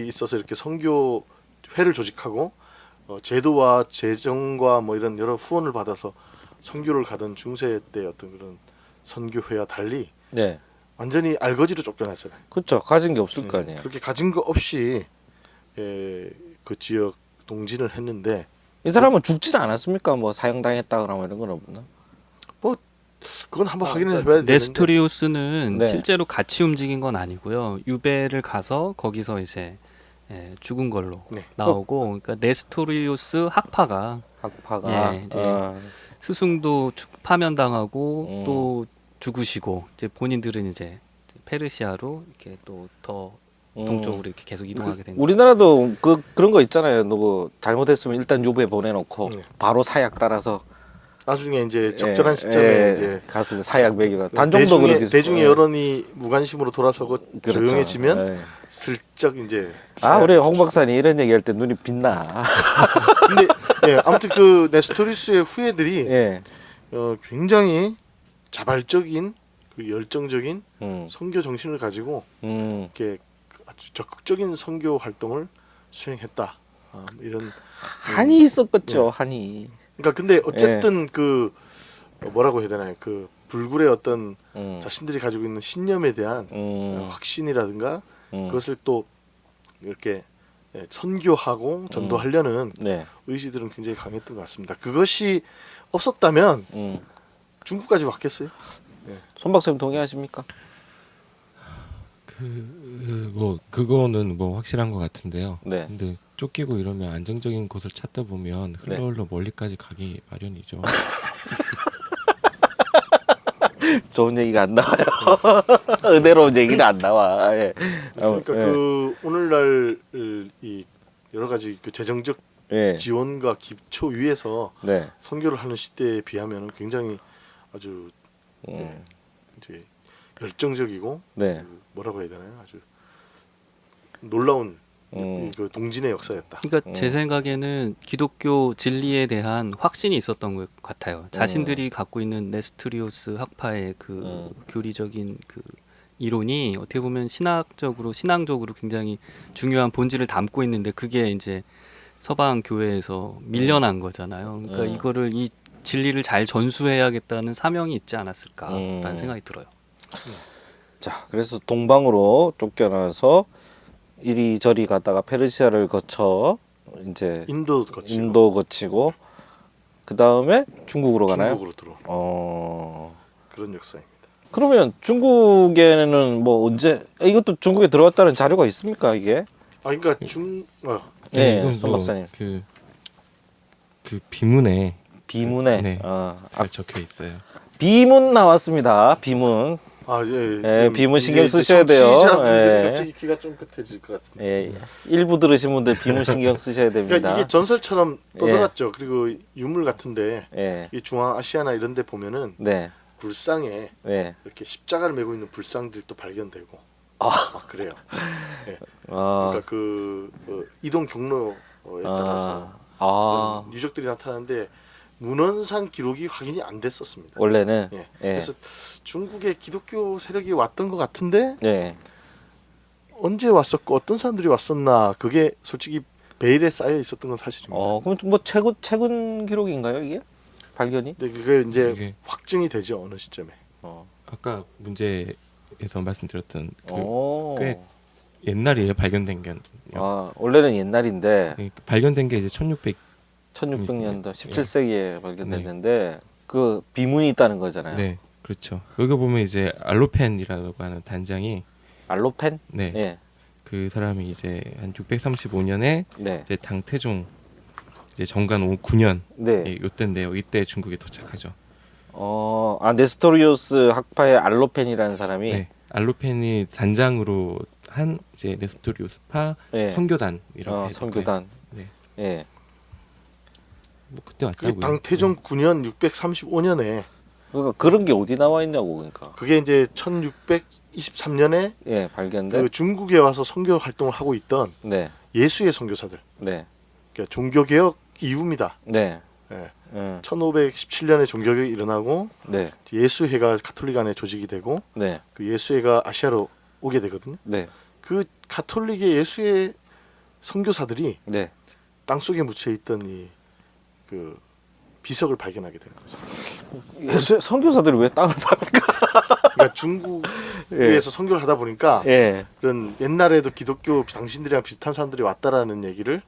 있어서 이렇게 선교회를 조직하고 제도와 재정과 뭐 이런 여러 후원을 받아서 선교를 가던 중세 때 어떤 그런 선교회와 달리 네. 완전히 알거지로 쫓겨났잖아요. 그렇죠. 가진 게 없을 거 아니에요. 그렇게 가진 거 없이 그 지역 동진을 했는데 이 사람은 죽진 않았습니까? 뭐 사형당했다거나 뭐 이런 건 없나? 그건 한번 확인을 해봐야 되는데 네스토리오스는 네. 실제로 같이 움직인 건 아니고요. 유배를 가서 거기서 이제 죽은 걸로 네. 나오고, 그러니까 네스토리오스 학파가 학파가. 예, 이제 스승도 파면당하고 또 죽으시고, 이제 본인들은 이제 페르시아로 이렇게 또 더 동쪽으로 이렇게 계속 이동하게 된 거죠. 우리나라도 그런 거 있잖아요. 누구 잘못했으면 일단 유배 보내놓고 네. 바로 사약 따라서 나중에 이제 적절한 시점에 이제 가서 사약 먹이가 단종도 그렇게 대중의 여론이 무관심으로 돌아서고 그렇죠. 조용해지면 예. 슬쩍 이제 우리 홍 박사님 이런 얘기할 때 눈이 빛나. 근데 아무튼 그 네스토리스의 후예들이 예. 굉장히 자발적인 그 열정적인 선교 정신을 가지고 음. 이렇게 아주 적극적인 선교 활동을 수행했다. 이런 한이 있었겠죠. 한이. 그러니까 근데 어쨌든 그 뭐라고 해야 되나요? 그 불굴의 어떤 자신들이 가지고 있는 신념에 대한 확신이라든가 그것을 또 이렇게 선교하고 전도하려는 네. 의지들은 굉장히 강했던 것 같습니다. 그것이 없었다면 중국까지 왔겠어요? 손 박사님 동의하십니까? 그거는 뭐 확실한 것 같은데요. 네. 근데 쫓기고 이러면 안정적인 곳을 찾다 보면 네. 흘러 멀리까지 가기 마련이죠. 좋은 얘기가 안 나와요. 은혜로운 얘기는 안 나와. 예. 그러니까 예. 그 오늘날 이 여러 가지 그 재정적 예. 지원과 기초 위에서 네. 선교를 하는 시대에 비하면 굉장히 아주 이제 열정적이고 네. 그 뭐라고 해야 되나요? 아주 놀라운 그 동진의 역사였다. 그러니까 제 생각에는 기독교 진리에 대한 확신이 있었던 것 같아요. 자신들이 갖고 있는 네스토리오스 학파의 그 교리적인 그 이론이 어떻게 보면 신앙적으로 굉장히 중요한 본질을 담고 있는데 그게 이제 서방 교회에서 밀려난 거잖아요. 그러니까 이거를 이 진리를 잘 전수해야겠다는 사명이 있지 않았을까라는 생각이 들어요. 자, 그래서 동방으로 쫓겨나서 이리저리 가다가 페르시아를 거쳐 이제 인도 거치고 인도 거치고 그 다음에 중국으로 가나요? 중국으로 들어. 그런 역사입니다. 그러면 중국에는 뭐 언제 이것도 중국에 들어왔다는 자료가 있습니까 이게? 아 그러니까 네, 이건 손 박사님. 그 비문에 비문에 네. 잘 잘 적혀 있어요. 비문 나왔습니다. 비문. 예, 비문 신경 쓰셔야 돼요. 정치자분들이 예. 갑자기 귀가 쫑긋해질 것 같은데. 예, 일부 들으신 분들 비문 신경 쓰셔야 됩니다. 그러니까 이게 전설처럼 떠돌았죠. 그리고 유물 같은데 예, 이 중앙아시아나 이런 데 보면은 네, 불상에 네. 이렇게 십자가를 메고 있는 불상들도 발견되고 그래요. 네. 그러니까 그 이동 경로에 따라서 그런 유적들이 나타나는데 문헌상 기록이 확인이 안 됐었습니다. 원래는 예. 예, 그래서 중국에 기독교 세력이 왔던 것 같은데 예. 언제 왔었고 어떤 사람들이 왔었나 그게 솔직히 베일에 쌓여 있었던 건 사실입니다. 그럼 뭐 최근 기록인가요 이게 발견이? 근데 그게 이제 이게- 확증이 되죠 어느 시점에. 아까 문제에서 말씀드렸던 오. 꽤 옛날이에요. 발견된 게. 원래는 옛날인데 발견된 게 이제 1600년도 17세기에 발견됐는데 그 비문이 있다는 거잖아요. 네, 그렇죠. 여기 보면 이제 알로펜이라고 하는 단장이 알로펜? 네, 예. 그 사람이 이제 한 635년에 네. 이제 당태종 이제 정관 9년 네. 예, 요때인데요. 이때 중국에 도착하죠. 네스토리우스 학파의 알로펜이라는 사람이 네, 알로펜이 단장으로 한 이제 네스토리우스파 예. 선교단이라고 해야 선교단. 네. 예. 뭐 그때 그게 왔다고요. 당태종 9년 635년에 그러니까 그런 게 어디 나와 있냐고 그러니까. 그게 이제 1623년에 예, 발견된. 그 중국에 와서 선교 활동을 하고 있던 네. 예수의 선교사들. 네. 그러니까 종교개혁 이후입니다. 네. 예. 음. 1517년에 종교개혁이 일어나고 네. 예수회가 가톨릭 안에 조직이 되고 네. 그 예수회가 아시아로 오게 되거든요. 네. 그 가톨릭의 예수의 선교사들이 네. 땅속에 묻혀 있던 이 그 비석을 발견하게 되는 거죠. 예수 선교사들이 왜 땅을 팝니까? 그러니까 중국에서 선교를 하다 보니까 예. 그런 옛날에도 기독교 당신들이랑 비슷한 사람들이 왔다라는 얘기를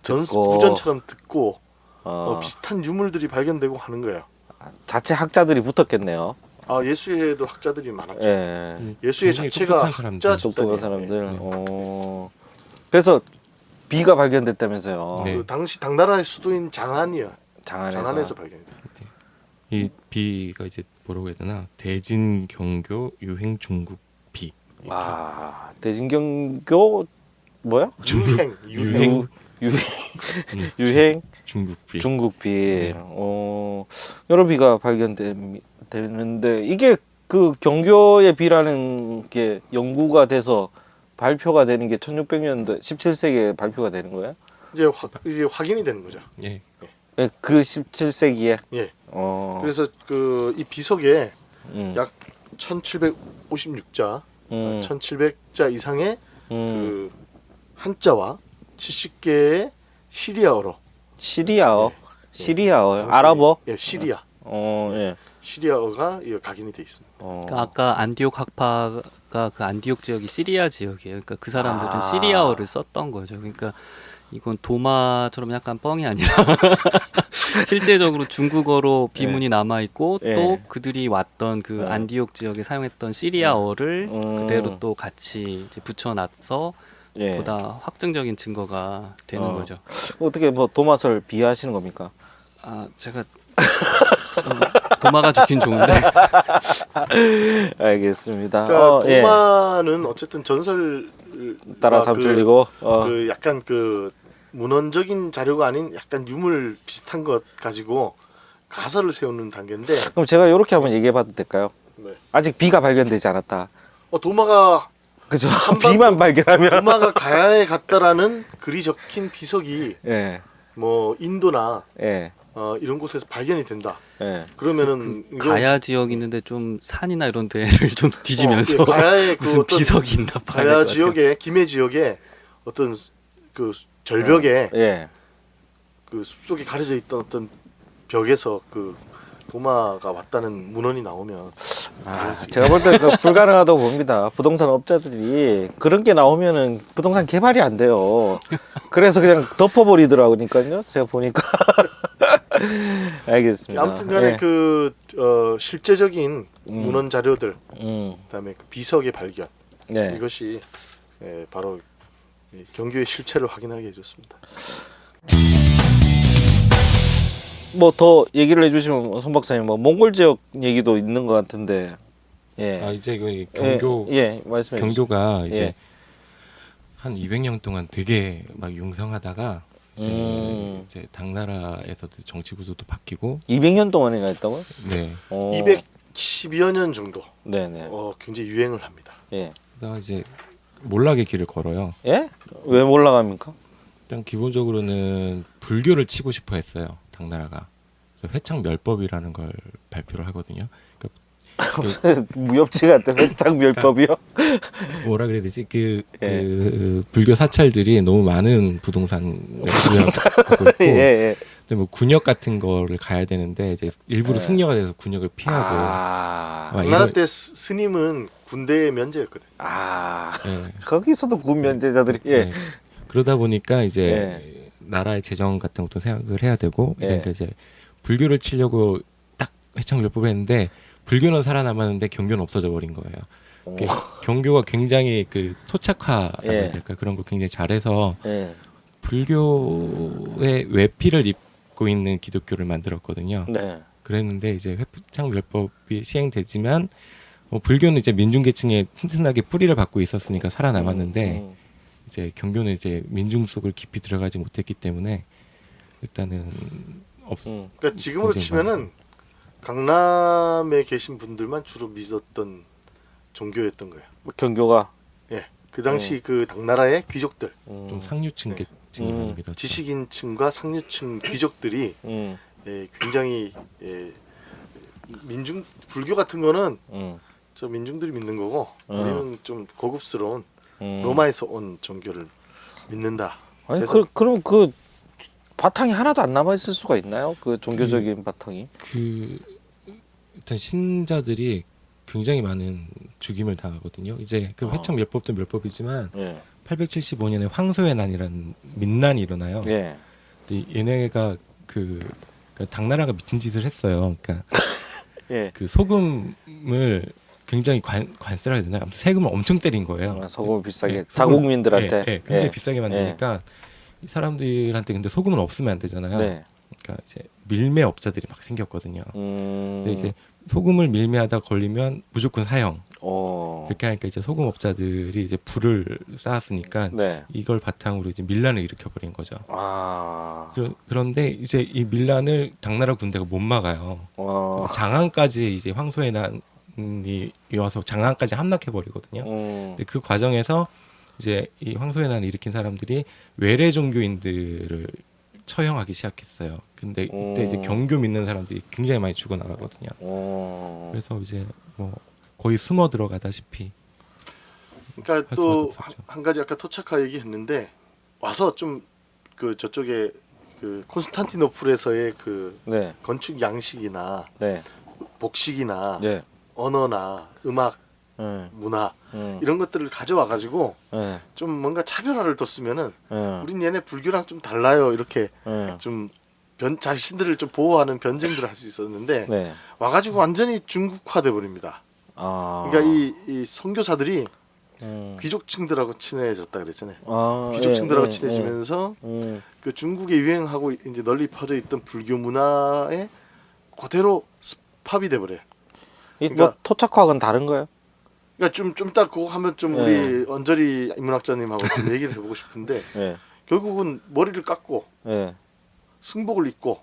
듣고. 구전처럼 듣고 어, 비슷한 유물들이 발견되고 하는 거예요. 자체 학자들이 붙었겠네요. 예수회에도 학자들이 많았죠. 예. 예수회 굉장히 자체가 똑똑한 사람들. 학자 똑똑한 집단이에요. 사람들. 네. 그래서 비가 발견됐다면서요. 네. 그 당시 당나라의 수도인 장안이야. 장안에서 발견됐다. 이 비가 이제 뭐라고 해야 되나? 대진경교 유행 중국 비. 대진경교 뭐야? 유행. 유행 중국 비. 중국비. 여러 비가 발견되는데 이게 그 경교의 비라는 게 연구가 돼서 발표가 되는 게 1600년도 17세기에 발표가 되는 거예요? 이제 확인이 되는 거죠. 예. 예, 그 17세기에. 예. 그래서 그래서 이 비석에 음. 약 1756자, 음. 1700자 이상의 음. 그 한자와 70개의 시리아어로 시리아어, 예. 시리아어, 당시- 아랍어. 예, 시리아. 예. 시리아어가 각인이 돼 있습니다. 그러니까 아까 안디옥 학파가 그 안디옥 지역이 시리아 지역이에요. 그러니까 그 사람들은 시리아어를 썼던 거죠. 그러니까 이건 도마처럼 약간 뻥이 아니라 실제적으로 중국어로 비문이 남아 있고 예. 또 그들이 왔던 그 안디옥 지역에 사용했던 시리아어를 그대로 또 같이 이제 붙여놔서 예. 보다 확정적인 증거가 되는 거죠. 어떻게 뭐 도마설 비하하시는 겁니까? 제가 도마가 좋긴 좋은데 알겠습니다. 그러니까 예. 도마는 어쨌든 전설 따라 삼틀리고 그 약간 그 문헌적인 자료가 아닌 약간 유물 비슷한 것 가지고 가설을 세우는 단계인데 그럼 제가 이렇게 한번 얘기해봐도 될까요? 네. 아직 비가 발견되지 않았다. 도마가 그죠? 한번- 비만 발견하면 도마가 가야에 갔다라는 글이 적힌 비석이 예, 뭐 인도나 예, 이런 곳에서 발견이 된다. 예. 그러면은 이거 가야 지역 있는데 좀 산이나 이런 데를 좀 뒤지면서 예, 가야의 그 무슨 어떤 비석이 있나 봐야 될 가야 것 같아요. 지역에 김해 지역에 어떤 그 절벽에 예. 그 숲속에 가려져 있던 어떤 벽에서 그 도마가 왔다는 문헌이 나오면 제가 볼 때 그 불가능하다고 봅니다. 부동산 업자들이 그런 게 나오면은 부동산 개발이 안 돼요. 그래서 그냥 덮어버리더라고요. 제가 보니까. 알겠습니다. 아무튼간에 예. 그 실제적인 문헌 자료들, 음. 그다음에 그 비석의 발견 네. 이것이 바로 이 경교의 실체를 확인하게 해줬습니다. 뭐 더 얘기를 해주시면 송 박사님 뭐 몽골 지역 얘기도 있는 것 같은데. 예. 아 이제 그 경교 예, 말씀해 주시죠. 경교가 이제 예. 한 200년 동안 되게 막 융성하다가 이제 당나라에서도 정치 구조도 바뀌고 200년 동안이나 했다고요? 네. 210여 년 정도 네네. 굉장히 유행을 합니다. 예. 그다가 이제 몰락의 길을 걸어요. 예? 왜 올라갑니까? 일단 기본적으로는 불교를 치고 싶어 했어요. 당나라가. 그래서 회창멸법이라는 걸 발표를 하거든요. 그러니까 무협지 같은 회창멸법이요? 뭐라 그래야 되지? 그 예. 불교 사찰들이 너무 많은 부동산을 소유하고 있고 예, 예. 근데 뭐 군역 같은 거를 가야 되는데 이제 일부러 예. 승려가 돼서 군역을 피하고 아. 막 당나라 이런- 때 스님은 군대의 면제였거든요. 아. 예. 거기서도 군 면제자들이 예. 네. 그러다 보니까 이제 예. 나라의 재정 같은 것도 생각을 해야 되고 예. 그러니까 이제 불교를 치려고 딱 회창멸법을 했는데 불교는 살아남았는데 경교는 없어져 버린 거예요. 이게 경교가 굉장히 그 토착화라고 해야 예. 될까 그런 걸 굉장히 잘해서 예. 불교의 외피를 입고 있는 기독교를 만들었거든요. 네. 그랬는데 이제 회창멸법이 시행되지만 불교는 이제 민중계층에 튼튼하게 뿌리를 받고 있었으니까 살아남았는데 이제 경교는 이제 민중 속을 깊이 들어가지 못했기 때문에 일단은 그러니까 지금으로 굉장히 치면은 강남에 계신 분들만 주로 믿었던 종교였던 거예요. 경교가 예, 그 당시 그 당나라의 귀족들, 좀 상류층 네. 계층이 많이 믿었죠. 지식인층과 상류층 귀족들이 굉장히 민중 불교 같은 거는 저 민중들이 믿는 거고 우리는 좀 고급스러운 로마에서 온 종교를 믿는다. 아니 그래서 그럼 그 바탕이 하나도 안 남아 있을 수가 있나요? 그 종교적인 바탕이? 그 일단 신자들이 굉장히 많은 죽임을 당하거든요. 이제 그 회창멸법도 멸법이지만 예. 875년에 황소의 난이라는 민난이 일어나요. 예. 근데 얘네가 그러니까 당나라가 미친 짓을 했어요. 그러니까 예. 그 소금을 굉장히 관세라 해야 되나? 아무튼 세금을 엄청 때린 거예요. 소금을 비싸게 예, 자국민들한테 굉장히 예. 비싸게 만드니까 이 사람들한테 근데 소금은 없으면 안 되잖아요. 네. 그러니까 이제 밀매업자들이 막 생겼거든요. 근데 이제 음. 소금을 밀매하다 걸리면 무조건 사형. 어. 그렇게 하니까 이제 소금업자들이 이제 불을 쌓았으니까 네. 이걸 바탕으로 이제 밀란을 일으켜버린 거죠. 아. 그런데 이제 이 밀란을 당나라 군대가 못 막아요. 그래서 장안까지 이제 황소의 난이 와서 장안까지 함락해 버리거든요. 근데 그 과정에서 이제 이 황소의 난을 일으킨 사람들이 외래 종교인들을 처형하기 시작했어요. 근데 이때 이제 경교 믿는 사람들이 굉장히 많이 죽어 나가거든요. 그래서 이제 뭐 거의 숨어 들어가다시피. 그러니까 할 또 수밖에 없었죠. 한 가지 아까 토착화 얘기했는데 와서 좀 그 저쪽에 그 콘스탄티노플에서의 그 네. 건축 양식이나 네. 복식이나 네. 언어나 음악, 문화 이런 것들을 가져와 가지고 네. 좀 뭔가 차별화를 뒀으면은 네. 우린 얘네 불교랑 좀 달라요 이렇게 네. 좀 자신들을 좀 보호하는 변증들을 할 수 있었는데 네. 와가지고 완전히 중국화돼 버립니다. 아. 그러니까 이 선교사들이 귀족층들하고 친해졌다 그랬잖아요. 아, 귀족층들하고 예, 친해지면서 예. 그 중국에 유행하고 이제 널리 퍼져 있던 불교 문화에 그대로 습합이 돼 버려요. 뭐 그러니까- 토착화학은 다른 거예요? 그러니까 좀 이따 그거 하면 좀 우리 언저리 인문학자님하고 좀 얘기를 해보고 싶은데 예. 결국은 머리를 깎고 예. 승복을 입고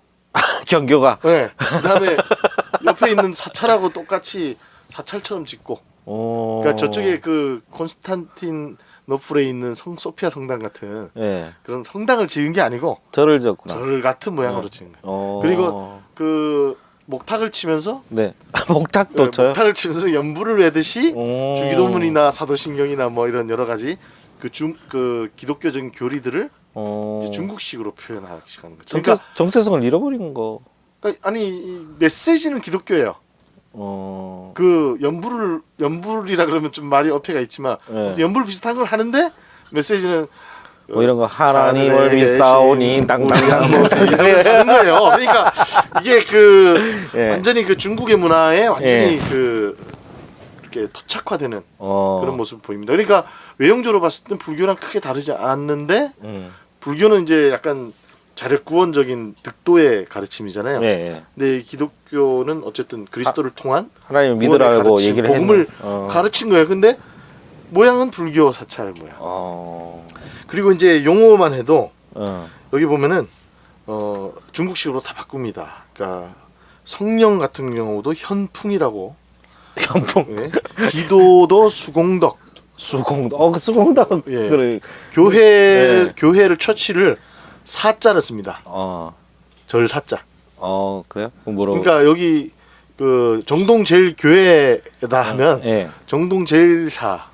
경교가. 그다음에 옆에 있는 사찰하고 똑같이 사찰처럼 짓고 그러니까 저쪽에 그 노풀에 있는 성 소피아 성당 같은 예. 그런 성당을 지은 게 아니고 절을 졌구나. 절 같은 모양으로 지은 거예요. 어. 그리고 그 목탁을 치면서 네. 목탁도 쳐요. 목탁을 치면서 연부를 외듯이 오. 주기도문이나 사도신경이나 뭐 이런 여러 가지 그 기독교적인 교리들을 이제 중국식으로 표현하기 시작한 거죠. 그러니까 정체성을 잃어버린 거. 아니 이 메시지는 기독교예요. 그 연불이라 그러면 좀 말이 어폐가 있지만 네. 연불 비슷한 걸 하는데 메시지는 뭐 이런 거 하나님을 예, 믿사오니 땅땅땅 뭐 이런 하는 거예요. 그러니까 이게 그 예. 완전히 그 중국의 문화에 완전히 예. 그 이렇게 토착화되는 어. 그런 모습을 보입니다. 그러니까 외형적으로 봤을 땐 불교랑 크게 다르지 않는데 불교는 이제 약간 자력구원적인 득도의 가르침이잖아요. 예. 근데 기독교는 어쨌든 그리스도를 통한 하나님을 구원의 믿으라고 가르침, 얘기를 복음을 했네. 가르친 거예요. 근데 모양은 불교 사찰 모양. 어. 그리고 이제 용어만 해도 어. 여기 보면은 중국식으로 다 바꿉니다. 그러니까 성령 같은 경우도 현풍이라고. 현풍. 예. 기도도 수공덕. 수공덕. 그 수공덕. 예. 그래. 교회를 처치를 사자를 씁니다. 절 사자. 그래요? 그럼 뭐라고? 그러니까 여기 그 정동 제일 교회다 하면 예. 정동 제일사.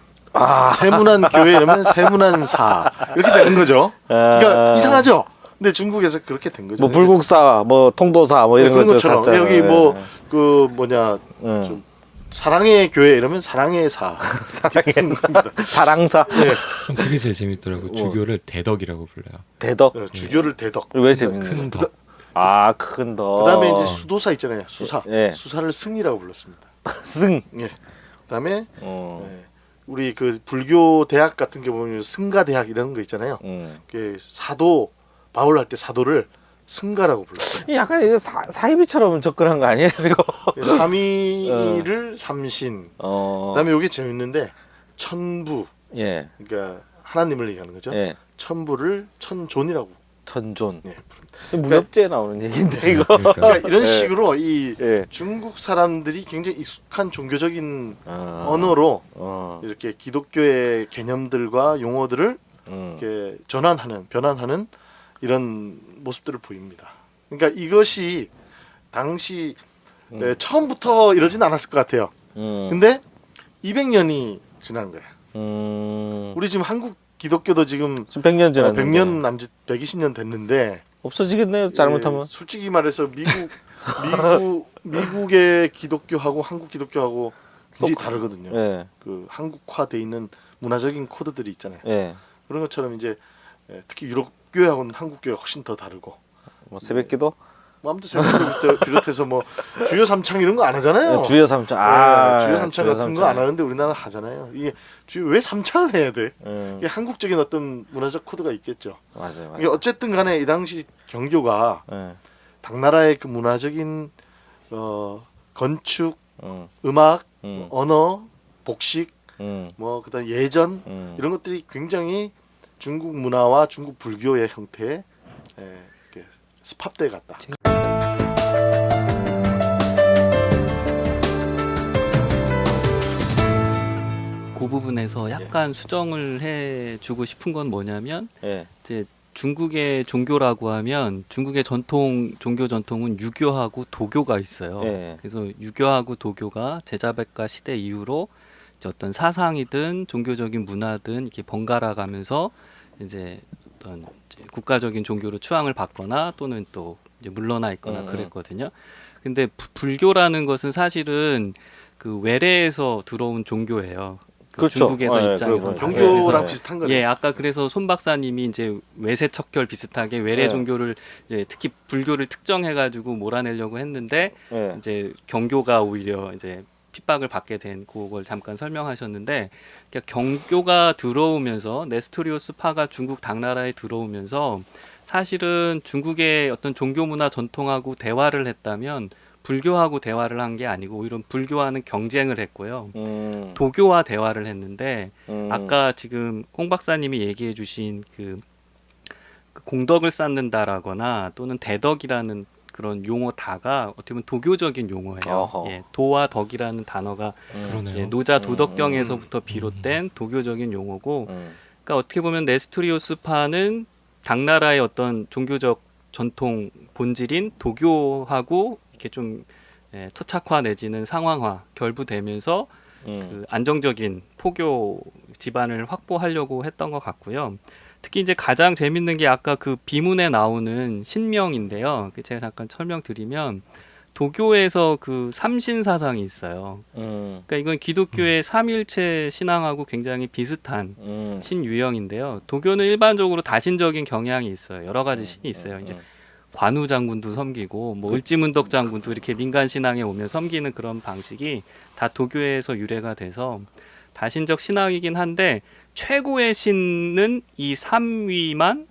세문안 교회 이러면 세문안사 이렇게 되는 거죠. 그러니까 이상하죠. 근데 중국에서 그렇게 된 거죠. 뭐 불국사, 뭐 통도사, 뭐 이런 그런 것처럼 것처럼 여기 뭐 그 뭐냐 좀 사랑의 교회 이러면 사랑의 사. 사랑사. 네. 그게 제일 재밌더라고. 주교를 대덕이라고 불러요. 대덕. 주교를 대덕. 왜 재밌는 큰 거야? 덕. 큰 덕. 그다음에 이제 수도사 있잖아요. 수사. 예. 수사를 승이라고 불렀습니다. 승. 예. 그다음에 예. 우리 그 불교 대학 같은 게 보면 승가 대학 이런 거 있잖아요. 그 사도 바울 할 때 사도를 승가라고 불렀어요. 약간 이거 사이비처럼 접근한 거 아니에요, 이거? 삼위를 삼신. 그다음에 이게 재밌는데 천부. 예. 그러니까 하나님을 얘기하는 거죠. 예. 천부를 천존이라고. 천존. 예. 무협지에 나오는 얘기인데 이거. 그러니까 이런 예. 식으로 이 예. 중국 사람들이 굉장히 익숙한 종교적인 언어로 이렇게 기독교의 개념들과 용어들을 이렇게 변환하는 이런 모습들을 보입니다. 그러니까 이것이 당시 처음부터 이러진 않았을 것 같아요. 근데 200년이 지난 거예요. 우리 지금 한국 기독교도 지금 100년 지났는데 100년 남짓 120년 됐는데 없어지겠네요. 잘못하면. 솔직히 말해서 미국의 기독교하고 한국 기독교하고 굉장히 다르거든요. 예. 그 한국화돼 있는 문화적인 코드들이 있잖아요. 예. 그런 것처럼 이제 특히 유럽 교회하고는 한국 교회가 훨씬 더 다르고. 뭐 새벽기도? 뭐 아무튼 새벽기도부터 비롯해서 뭐 주여 삼창 이런 거 안 하잖아요. 주여 삼창. 주여 삼창 같은 거 안 하는데 우리나라 하잖아요. 이게 왜 삼창을 해야 돼? 이게 한국적인 어떤 문화적 코드가 있겠죠. 맞아요. 이게 어쨌든 간에 이 당시 경교가 당나라의 그 문화적인 건축, 음악, 언어, 복식, 뭐 그다음 예전 이런 것들이 굉장히 중국 문화와 중국 불교의 형태에 이렇게 스팝돼 갔다. 그 부분에서 약간 수정을 해주고 싶은 건 뭐냐면 이제 중국의 종교라고 하면 중국의 종교 전통은 유교하고 도교가 있어요. 그래서 유교하고 도교가 제자백가 시대 이후로 이제 어떤 사상이든 종교적인 문화든 이렇게 번갈아 가면서 이제 어떤 이제 국가적인 종교로 추앙을 받거나 또는 또 이제 물러나 있거나 그랬거든요. 근데 불교라는 것은 사실은 그 외래에서 들어온 종교예요. 그렇죠. 중국에서 입장에서 종교랑 비슷한 거예요. 예, 아까 그래서 손 박사님이 이제 외세척결 비슷하게 외래 종교를 이제 특히 불교를 특정해가지고 몰아내려고 했는데 이제 경교가 오히려 이제 핍박을 받게 된 그걸 잠깐 설명하셨는데, 그러니까 경교가 들어오면서 네스토리오스 파가 중국 당나라에 들어오면서 사실은 중국의 어떤 종교 문화 전통하고 대화를 했다면 불교하고 대화를 한 게 아니고 오히려 불교와는 경쟁을 했고요. 도교와 대화를 했는데 아까 지금 홍 박사님이 얘기해 주신 그 공덕을 쌓는다라거나 또는 대덕이라는 그런 용어 다가 어떻게 보면 도교적인 용어예요. 어허. 예, 도와 덕이라는 단어가 그러네요. 이제 노자 도덕경에서부터 비롯된 도교적인 용어고, 그러니까 어떻게 보면 네스토리오스파는 당나라의 어떤 종교적 전통 본질인 도교하고 이렇게 좀 토착화 내지는 상황화 결부되면서 그 안정적인 포교 지반을 확보하려고 했던 것 같고요. 특히 이제 가장 재밌는 게 아까 그 비문에 나오는 신명인데요. 제가 잠깐 설명드리면 도교에서 그 삼신 사상이 있어요. 그러니까 이건 기독교의 삼일체 신앙하고 굉장히 비슷한 신유형인데요. 도교는 일반적으로 다신적인 경향이 있어요. 여러 가지 신이 있어요. 이제 관우 장군도 섬기고 뭐 을지문덕 장군도 이렇게 민간 신앙에 오면 섬기는 그런 방식이 다 도교에서 유래가 돼서 다신적 신앙이긴 한데 최고의 신은 이 삼위만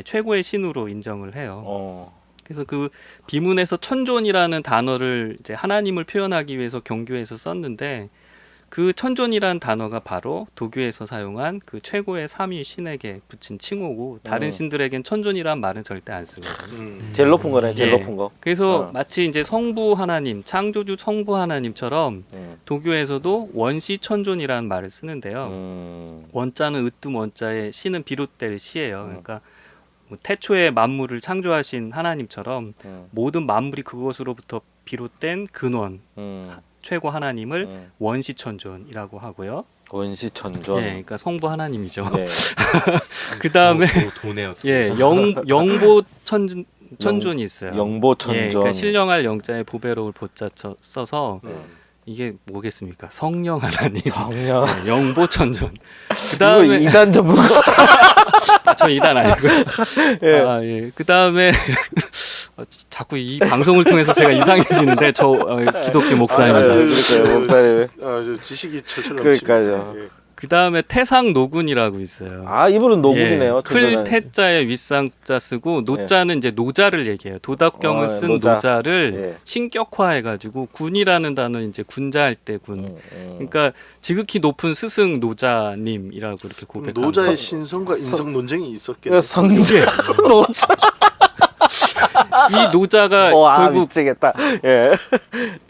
최고의 신으로 인정을 해요. 그래서 그 비문에서 천존이라는 단어를 이제 하나님을 표현하기 위해서 경교에서 썼는데 그 천존이라는 단어가 바로 도교에서 사용한 그 최고의 삼위 신에게 붙인 칭호고 다른 신들에겐 천존이란 말은 절대 안 쓰거든요. 제일 높은 거네, 제일 예. 높은 거. 그래서 마치 이제 성부 하나님, 창조주 성부 하나님처럼 도교에서도 원시 천존이라는 말을 쓰는데요. 원자는 으뜸 원자에 신은 비롯될 시예요. 그러니까 뭐 태초에 만물을 창조하신 하나님처럼 모든 만물이 그것으로부터 비롯된 근원, 최고 하나님을 원시천존이라고 하고요. 원시천존. 예, 그러니까 성부 하나님이죠. 네. 그 다음에 도네요. 예, 영보 천존이 있어요. 영보천존. 예, 그러니까 신령할 영자에 보배로울 보자 써서 이게 뭐겠습니까? 성령 하나님. 성령. 예, 영보 천존. 그 이거 다음에 이단 전문가. 저 이단 아니고요. 예. 아, 예. 그 다음에 자꾸 이 방송을 통해서 제가 이상해지는데 저 기독교 목사입니다. 그러니까요, 목사님. 저 지식이 철철 그러니까요. 넘치네. 예. 그 다음에 태상노군이라고 있어요. 아, 이분은 노군이네요. 클 태자에 윗상자 쓰고 노자는 이제 노자를 얘기해요. 도덕경을 쓴 노자. 노자를 예. 신격화해가지고 군이라는 단어 이제 군자할 때 군. 그러니까 지극히 높은 스승 노자님이라고 이렇게 고백합니다. 노자의 신성과 인성 논쟁이 있었겠네. 그 성제 노자. 이 노자가 와, 결국 미치겠다. 예.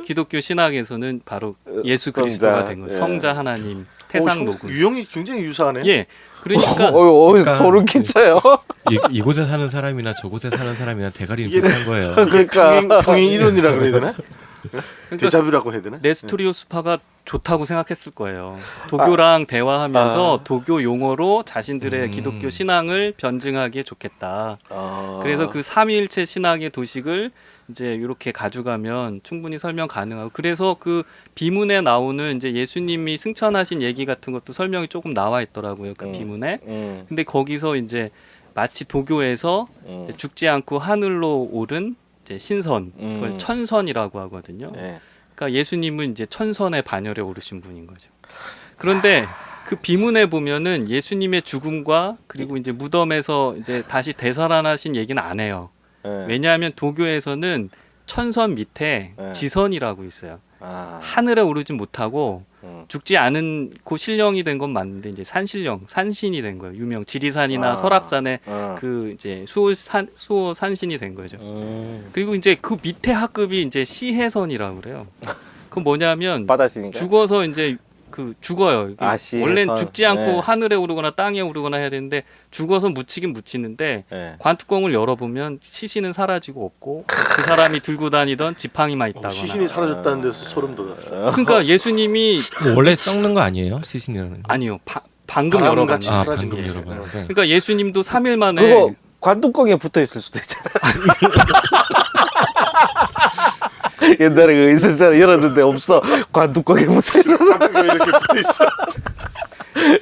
기독교 신학에서는 바로 예수 그리스도가 성자. 된 거예요. 예. 성자 하나님, 태상노군. 유형이 굉장히 유사하네. 예, 그러니까 그러니까 소름 끼쳐요. 이곳에 사는 사람이나 저곳에 사는 사람이나 대가리는 이게- 비슷한 거예요. 그러니까 평행 이론이라 그래야 되나? 데자뷰라고 해야 되나? 네스토리오스파가 좋다고 생각했을 거예요. 도교랑 대화하면서 도교 용어로 자신들의 기독교 신앙을 변증하기에 좋겠다. 그래서 그 삼위일체 신학의 도식을 이제 이렇게 가져가면 충분히 설명 가능하고, 그래서 그 비문에 나오는 이제 예수님이 승천하신 얘기 같은 것도 설명이 조금 나와 있더라고요. 그 비문에. 근데 거기서 이제 마치 도교에서 이제 죽지 않고 하늘로 오른 이제 신선, 그걸 천선이라고 하거든요. 네. 그러니까 예수님은 이제 천선의 반열에 오르신 분인 거죠. 그런데 그 비문에 보면은 예수님의 죽음과 그리고 이제 무덤에서 이제 다시 되살아나신 얘기는 안 해요. 네. 왜냐하면 도교에서는 천선 밑에 네. 지선이라고 있어요. 아. 하늘에 오르진 못하고 죽지 않은 고 신령이 된 건 맞는데 이제 산신령, 산신이 된 거예요. 유명 지리산이나 설악산에 그 이제 수호 산신이 된 거죠. 그리고 이제 그 밑에 하급이 이제 시해선이라고 그래요. 그 뭐냐면 바다시니까. 죽어서 이제 그 죽어요. 이게 아, 시해선. 원래는 죽지 않고 네. 하늘에 오르거나 땅에 오르거나 해야 되는데 죽어서 묻히긴 묻히는데 네. 관뚜껑을 열어보면 시신은 사라지고 없고 그 사람이 들고 다니던 지팡이만 있다거나. 시신이 사라졌다는 데서 소름 돋았어. 그러니까 예수님이 뭐 원래 썩는 거 아니에요? 시신이라는 게? 아니요. 방금 바람 열어봤나. 같이 아, 사라진 방금 거죠. 열어봤는데. 그러니까 예수님도 3일 만에 그거 관뚜껑에 붙어 있을 수도 있잖아. 옛날에 그 있었잖아. 열었는데 없어. 관뚜껑에 붙어 있어. 이렇게 붙어 있어.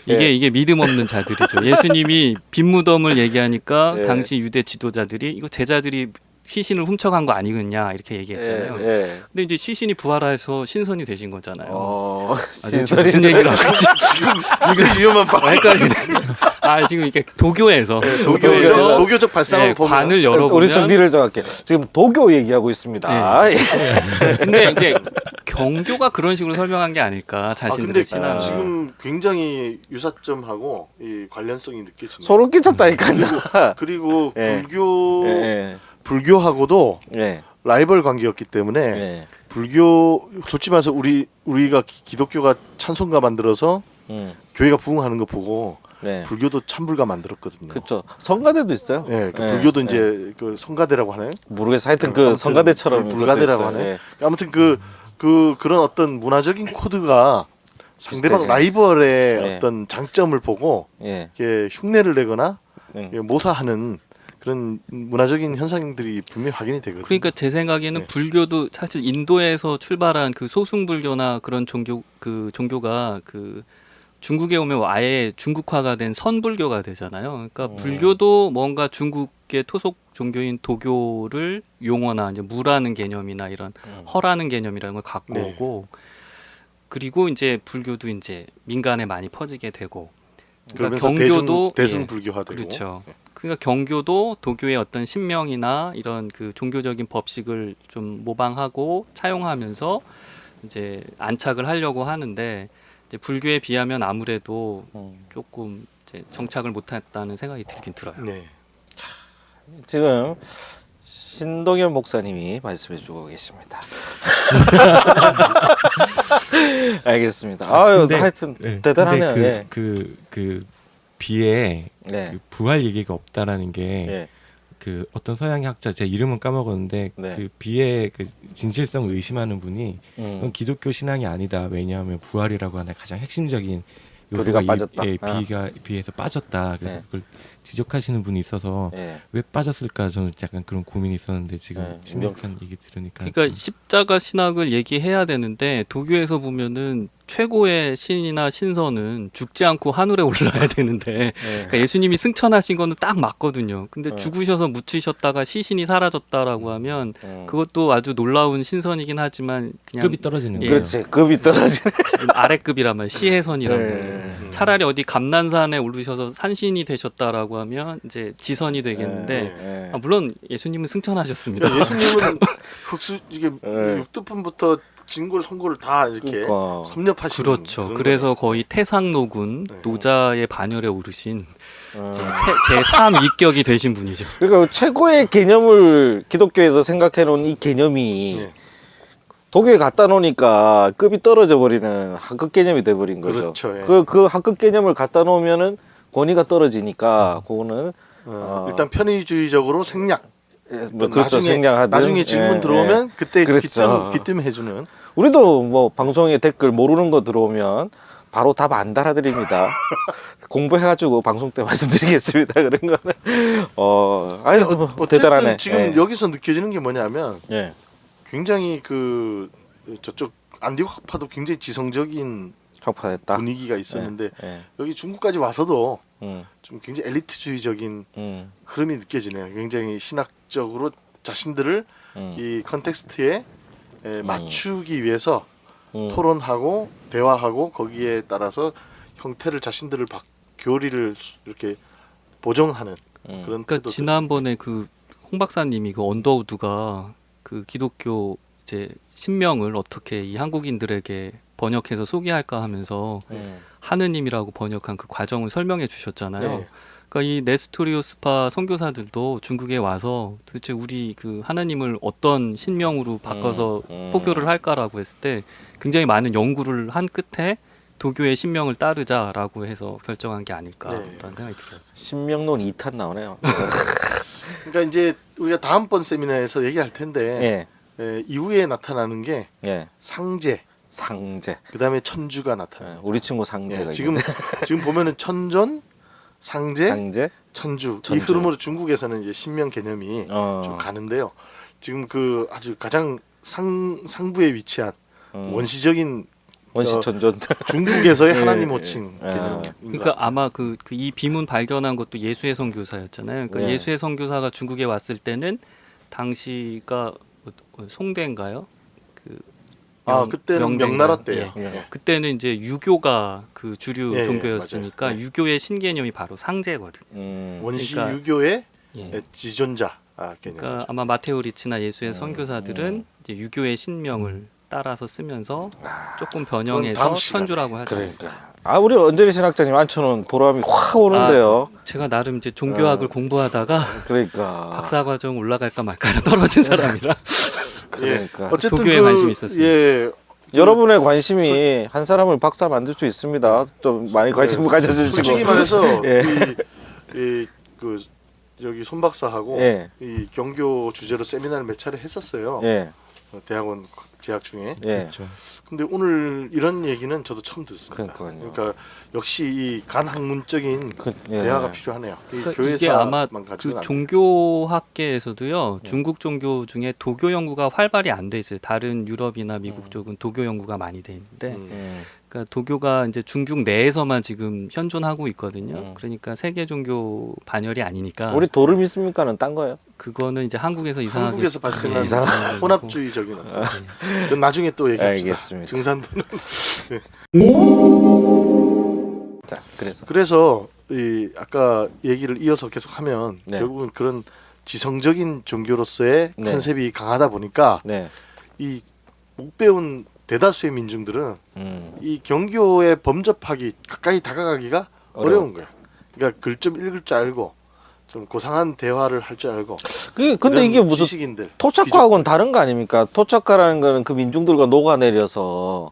이게 믿음 없는 자들이죠. 예수님이 빈 무덤을 얘기하니까 예. 당시 유대 지도자들이 이거 제자들이 시신을 훔쳐간 거 아니겠냐 이렇게 얘기했잖아요. 예. 근데 이제 시신이 부활해서 신선이 되신 거잖아요. 신선이 지금 무슨 얘기를 하고 있지? 지금 굉장히 위험한 발언. 헷갈리네. 아 지금 이게 도교에서 도교적 발상을 예, 보면 관을 열어보면 우리 정리를 좀 할게. 지금 도교 얘기하고 있습니다. 근데 이제 경교가 그런 식으로 설명한 게 아닐까 근데 자신들의 신앙. 지금 굉장히 유사점하고 이 관련성이 느껴지네요. 소름 끼쳤다니까. 그리고 예. 불교 예. 불교하고도 예. 라이벌 관계였기 때문에 예. 불교 솔직히 말해서 우리가 기독교가 찬송가 만들어서 교회가 부흥하는 거 보고 네. 불교도 찬불가 만들었거든요. 그렇죠. 성가대도 있어요. 예, 그 예, 불교도 예. 이제 그 성가대라고 하나요? 모르겠어. 하여튼 그 아무튼 성가대처럼 불가대라고 그것도 하네. 있어요. 예. 아무튼 그런 어떤 문화적인 코드가 상대방 비슷하죠. 라이벌의 예. 어떤 장점을 보고 예. 이렇게 흉내를 내거나 응. 모사하는 그런 문화적인 현상들이 분명히 확인이 되거든요. 그러니까 제 생각에는 네. 불교도 사실 인도에서 출발한 그 소승불교나 그런 종교가 그 중국에 오면 아예 중국화가 된 선불교가 되잖아요. 그러니까 불교도 뭔가 중국의 토속 종교인 도교를 용어나 이제 무라는 개념이나 이런 허라는 개념이라는 걸 갖고 네. 오고, 그리고 이제 불교도 이제 민간에 많이 퍼지게 되고, 그러니까 그러면서 경교도 대승불교화되고 그렇죠. 그러니까 경교도 도교의 어떤 신명이나 이런 그 종교적인 법식을 좀 모방하고 차용하면서 이제 안착을 하려고 하는데, 이제 불교에 비하면 아무래도 조금 이제 정착을 못했다는 생각이 들긴 들어요. 네. 지금 신동엽 목사님이 말씀해주고 계십니다. 알겠습니다. 아유, 근데, 하여튼 네, 대단하네요. 근데 예. 그 비에 네. 그 부활 얘기가 없다라는 게 예. 그 어떤 서양의 학자, 제 이름은 까먹었는데 네. 그 비의 그 진실성을 의심하는 분이 그건 기독교 신앙이 아니다. 왜냐하면 부활이라고 하는 가장 핵심적인 요소가 빠졌다? 비에서 빠졌다. 그래서 네. 그걸 지적하시는 분이 있어서 예. 왜 빠졌을까 저는 약간 그런 고민이 있었는데 지금 네. 신명산 얘기 들으니까 그러니까 십자가 신학을 얘기해야 되는데 도교에서 보면은 최고의 신이나 신선은 죽지 않고 하늘에 올라야 되는데 그러니까 예수님이 승천하신 거는 딱 맞거든요. 근데 죽으셔서 묻히셨다가 시신이 사라졌다라고 하면 그것도 아주 놀라운 신선이긴 하지만 그냥 급이 떨어지는 예. 거예요. 그렇지. 급이 떨어지네. 아래급이란 말, 시해선이란 네. 말. 차라리 어디 감난산에 오르셔서 산신이 되셨다라고 하면 이제 지선이 되겠는데 네. 물론 예수님은 승천하셨습니다. 그러니까 예수님은 이게 네. 육두품부터 진골 성골을 다 이렇게 그러니까. 섭렵하시는 그렇죠. 그런 그래서 거의 태상노군 네. 노자의 반열에 오르신 제3 위격이 되신 분이죠. 그러니까 최고의 개념을 기독교에서 생각해 놓은 이 개념이 네. 독일에 갖다 놓으니까 급이 떨어져 버리는 학급 개념이 돼 버린 거죠. 그렇죠, 예. 그 학급 개념을 갖다 놓으면은 권위가 떨어지니까 그거는 일단 편의주의적으로 생략. 뭐 그렇죠. 생략하든 나중에 질문 예, 들어오면 예. 그때 그렇죠. 귀뜸해주는. 우리도 뭐 방송에 댓글 모르는 거 들어오면 바로 답 안 달아드립니다. 공부해가지고 방송 때 말씀드리겠습니다. 그런 거는 아니 뭐 어쨌든 대단하네. 지금 예. 여기서 느껴지는 게 뭐냐면 예. 굉장히 그 저쪽 안디옥파도 굉장히 지성적인 격파됐다. 분위기가 있었는데 예. 여기 중국까지 와서도 음. 좀 굉장히 엘리트주의적인 흐름이 느껴지네요. 굉장히 신학적으로 자신들을 이 컨텍스트에 맞추기 위해서 토론하고 대화하고 거기에 따라서 형태를 자신들을 교리를 이렇게 보정하는 그런 그러니까 태도들. 지난번에 그 홍 박사님이 그 언더우드가 그 기독교 이제 신명을 어떻게 이 한국인들에게 번역해서 소개할까 하면서 하느님이라고 번역한 그 과정을 설명해 주셨잖아요. 네. 그러니까 이 네스토리오스파 선교사들도 중국에 와서 도대체 우리 그 하느님을 어떤 신명으로 바꿔서 포교를 할까라고 했을 때 굉장히 많은 연구를 한 끝에 도교의 신명을 따르자라고 해서 결정한 게 아닐까라는 생각이 들어요. 신명론 2탄 나오네요. 그러니까 이제 우리가 다음번 세미나에서 얘기할 텐데 예. 이후에 나타나는 게 예. 상제, 상제. 그다음에 천주가 나타나요. 예. 우리 친구 상제가 예, 지금 있는데. 지금 보면은 천전, 상제, 상제. 천주. 이 천주. 흐름으로 중국에서는 이제 신명 개념이 좀 가는데요. 지금 그 아주 가장 상부에 위치한 원시적인 원시천전. 중국에서의 예, 하나님 예. 호칭 예. 개념. 그러니까 아마 이 비문 발견한 것도 예수의 선교사였잖아요. 그러니까 네. 예수의 선교사가 중국에 왔을 때는 당시가 송대인가요? 그때는 명나라 때예요. 예. 그때는 이제 유교가 그 주류 예, 예, 종교였으니까 맞아요. 네. 유교의 신개념이 바로 상제거든. 원시 그러니까- 유교의 예. 지존자 개념. 그러니까 아마 마테오 리치나 예수의 선교사들은 이제 유교의 신명을 따라서 쓰면서 조금 그건 다음 변형해서 시간에. 천주라고 하지 그러니까 않을까. 우리 언저리 신학자님 앉혀놓은 보람이 확 오는데요. 제가 나름 이제 종교학을 공부하다가 그러니까 박사과정 올라갈까 말까 떨어진 사람이라 그러니까 어쨌든 도교에 관심이 있었어요. 예, 여러분의 관심이 한 사람을 박사 만들 수 있습니다. 좀 많이 관심을 가져주시고. 솔직히 말해서 예. 그 여기 손 박사하고 예. 이 경교 주제로 세미나를 몇 차례 했었어요. 예. 대학원 재학 중에. 예. 그렇죠. 근데 오늘 이런 얘기는 저도 처음 듣습니다. 그러니까요. 그러니까 역시 이 간학문적인 예. 대화가 필요하네요. 이 그러니까 교회사만 이게 아마 가지고는 그 안 돼요. 종교학계에서도요 중국 종교 중에 도교 연구가 활발히 안 돼 있어요. 다른 유럽이나 미국 쪽은 도교 연구가 많이 돼 있는데 그러니까 도교가 이제 중국 내에서만 지금 현존하고 있거든요. 그러니까 세계 종교 반열이 아니니까 우리 도를 믿습니까는 딴 거예요? 그거는 이제 한국에서 이상하게 한국에서 발생한 이상한 혼합주의적인 어떤 그건 나중에 또 얘기합시다. 알겠습니다. 증산도는 자, 그래서 그래서 이 아까 얘기를 이어서 계속하면 네. 결국은 그런 지성적인 종교로서의 네. 컨셉이 강하다 보니까 네. 이 못 배운 대다수의 민중들은 이 경교에 범접하기 가까이 다가가기가 어려운 거야. 그러니까 글 좀 읽을 줄 알고 좀 고상한 대화를 할 줄 알고. 근데 이게 이런 무슨 지식인들 토착과하고는 다른 거 아닙니까? 토착과라는 거는 그 민중들과 녹아내려서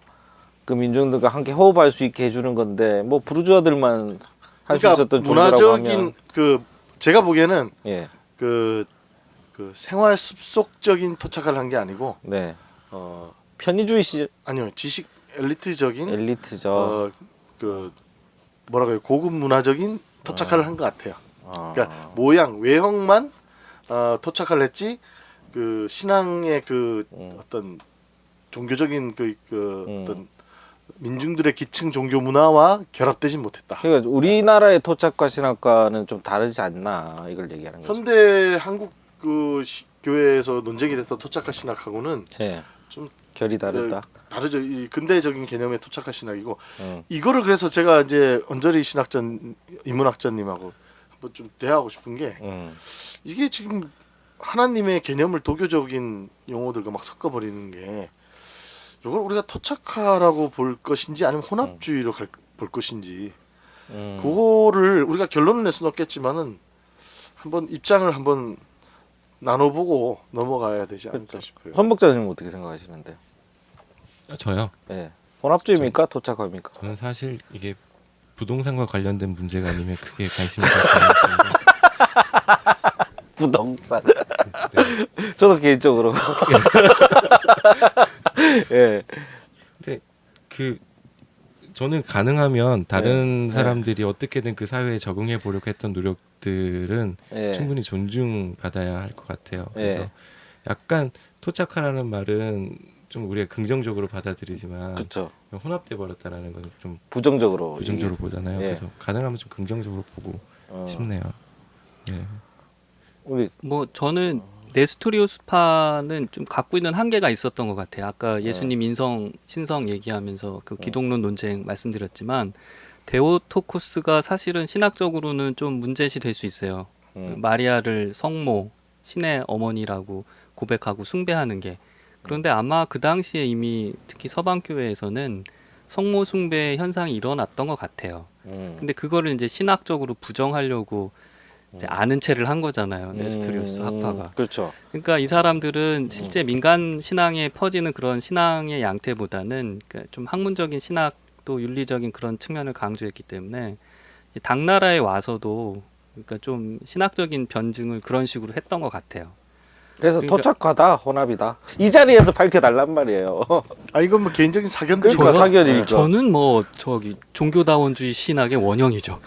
그 민중들과 함께 호흡할 수 있게 해주는 건데 뭐 부르주아들만 할 수 있었던 종교라고 문화적인 하면 그 제가 보기에는 예, 그 생활 습속적인 토착을 한 게 아니고 네, 편의주의 시 아니요 지식 엘리트적인 엘리트죠. 그 뭐라고 해요 고급 문화적인 토착을 한 것 같아요. 아, 그러니까 모양 외형만 토착을 했지 그 신앙의 그 어떤 종교적인 어떤 민중들의 기층 종교 문화와 결합되지 못했다. 그러니까 우리나라의 토착과 신학과는 좀 다르지 않나 이걸 얘기하는 거죠. 현대 한국 교회에서 논쟁이 됐던 토착과 신학하고는 예, 좀 결이 다르다. 다르죠. 이 근대적인 개념의 토착과 신학이고 이거를 그래서 제가 이제 언저리 신학자 인문학자님하고 한번 좀 대화하고 싶은 게 이게 지금 하나님의 개념을 도교적인 용어들과 막 섞어버리는 게 이걸 우리가 토착화라고 볼 것인지 아니면 혼합주의로 볼 것인지 그거를 우리가 결론을 낼 수는 없겠지만은 한번 입장을 한번 나눠보고 넘어가야 되지 않을까 싶어요. 손 목자님은 어떻게 생각하시는데요? 저요. 예, 혼합주의입니까? 토착화입니까? 저는 사실 이게 부동산과 관련된 문제가 아니면 크게 관심이 없어요. 부동산. 저도 개인적으로. 예. 근데 그 저는 가능하면 다른 사람들이 어떻게든 그 사회에 적응해 보려고 했던 노력들은 예. 충분히 존중받아야 할 것 같아요. 예. 그래서 약간 토착화라는 말은 좀 우리가 긍정적으로 받아들이지만 그렇죠. 혼합돼 버렸다라는 건 좀 부정적으로. 부정적으로 보잖아요. 예. 그래서 가능하면 좀 긍정적으로 보고 싶네요. 예. 우리 뭐 저는 네스토리우스파는 좀 갖고 있는 한계가 있었던 것 같아요. 아까 예수님 인성 신성 얘기하면서 그 기독론 논쟁 말씀드렸지만 데오토코스가 사실은 신학적으로는 좀 문제시 될 수 있어요. 마리아를 성모, 신의 어머니라고 고백하고 숭배하는 게. 그런데 아마 그 당시에 이미 특히 서방 교회에서는 성모 숭배 현상이 일어났던 것 같아요. 근데 그거를 이제 신학적으로 부정하려고 이제 아는 체를 한 거잖아요. 네스토리우스 학파가. 그렇죠. 그러니까 이 사람들은 실제 민간 신앙에 퍼지는 그런 신앙의 양태보다는 그러니까 좀 학문적인 신학 또 윤리적인 그런 측면을 강조했기 때문에 당나라에 와서도 그러니까 좀 신학적인 변증을 그런 식으로 했던 것 같아요. 그래서 그러니까- 토착화다, 혼합이다. 이 자리에서 밝혀달란 말이에요. 아 이건 뭐 개인적인 사견들이 그러니까 사견이니까. 저는 뭐 저기 종교다원주의 신학의 원형이죠.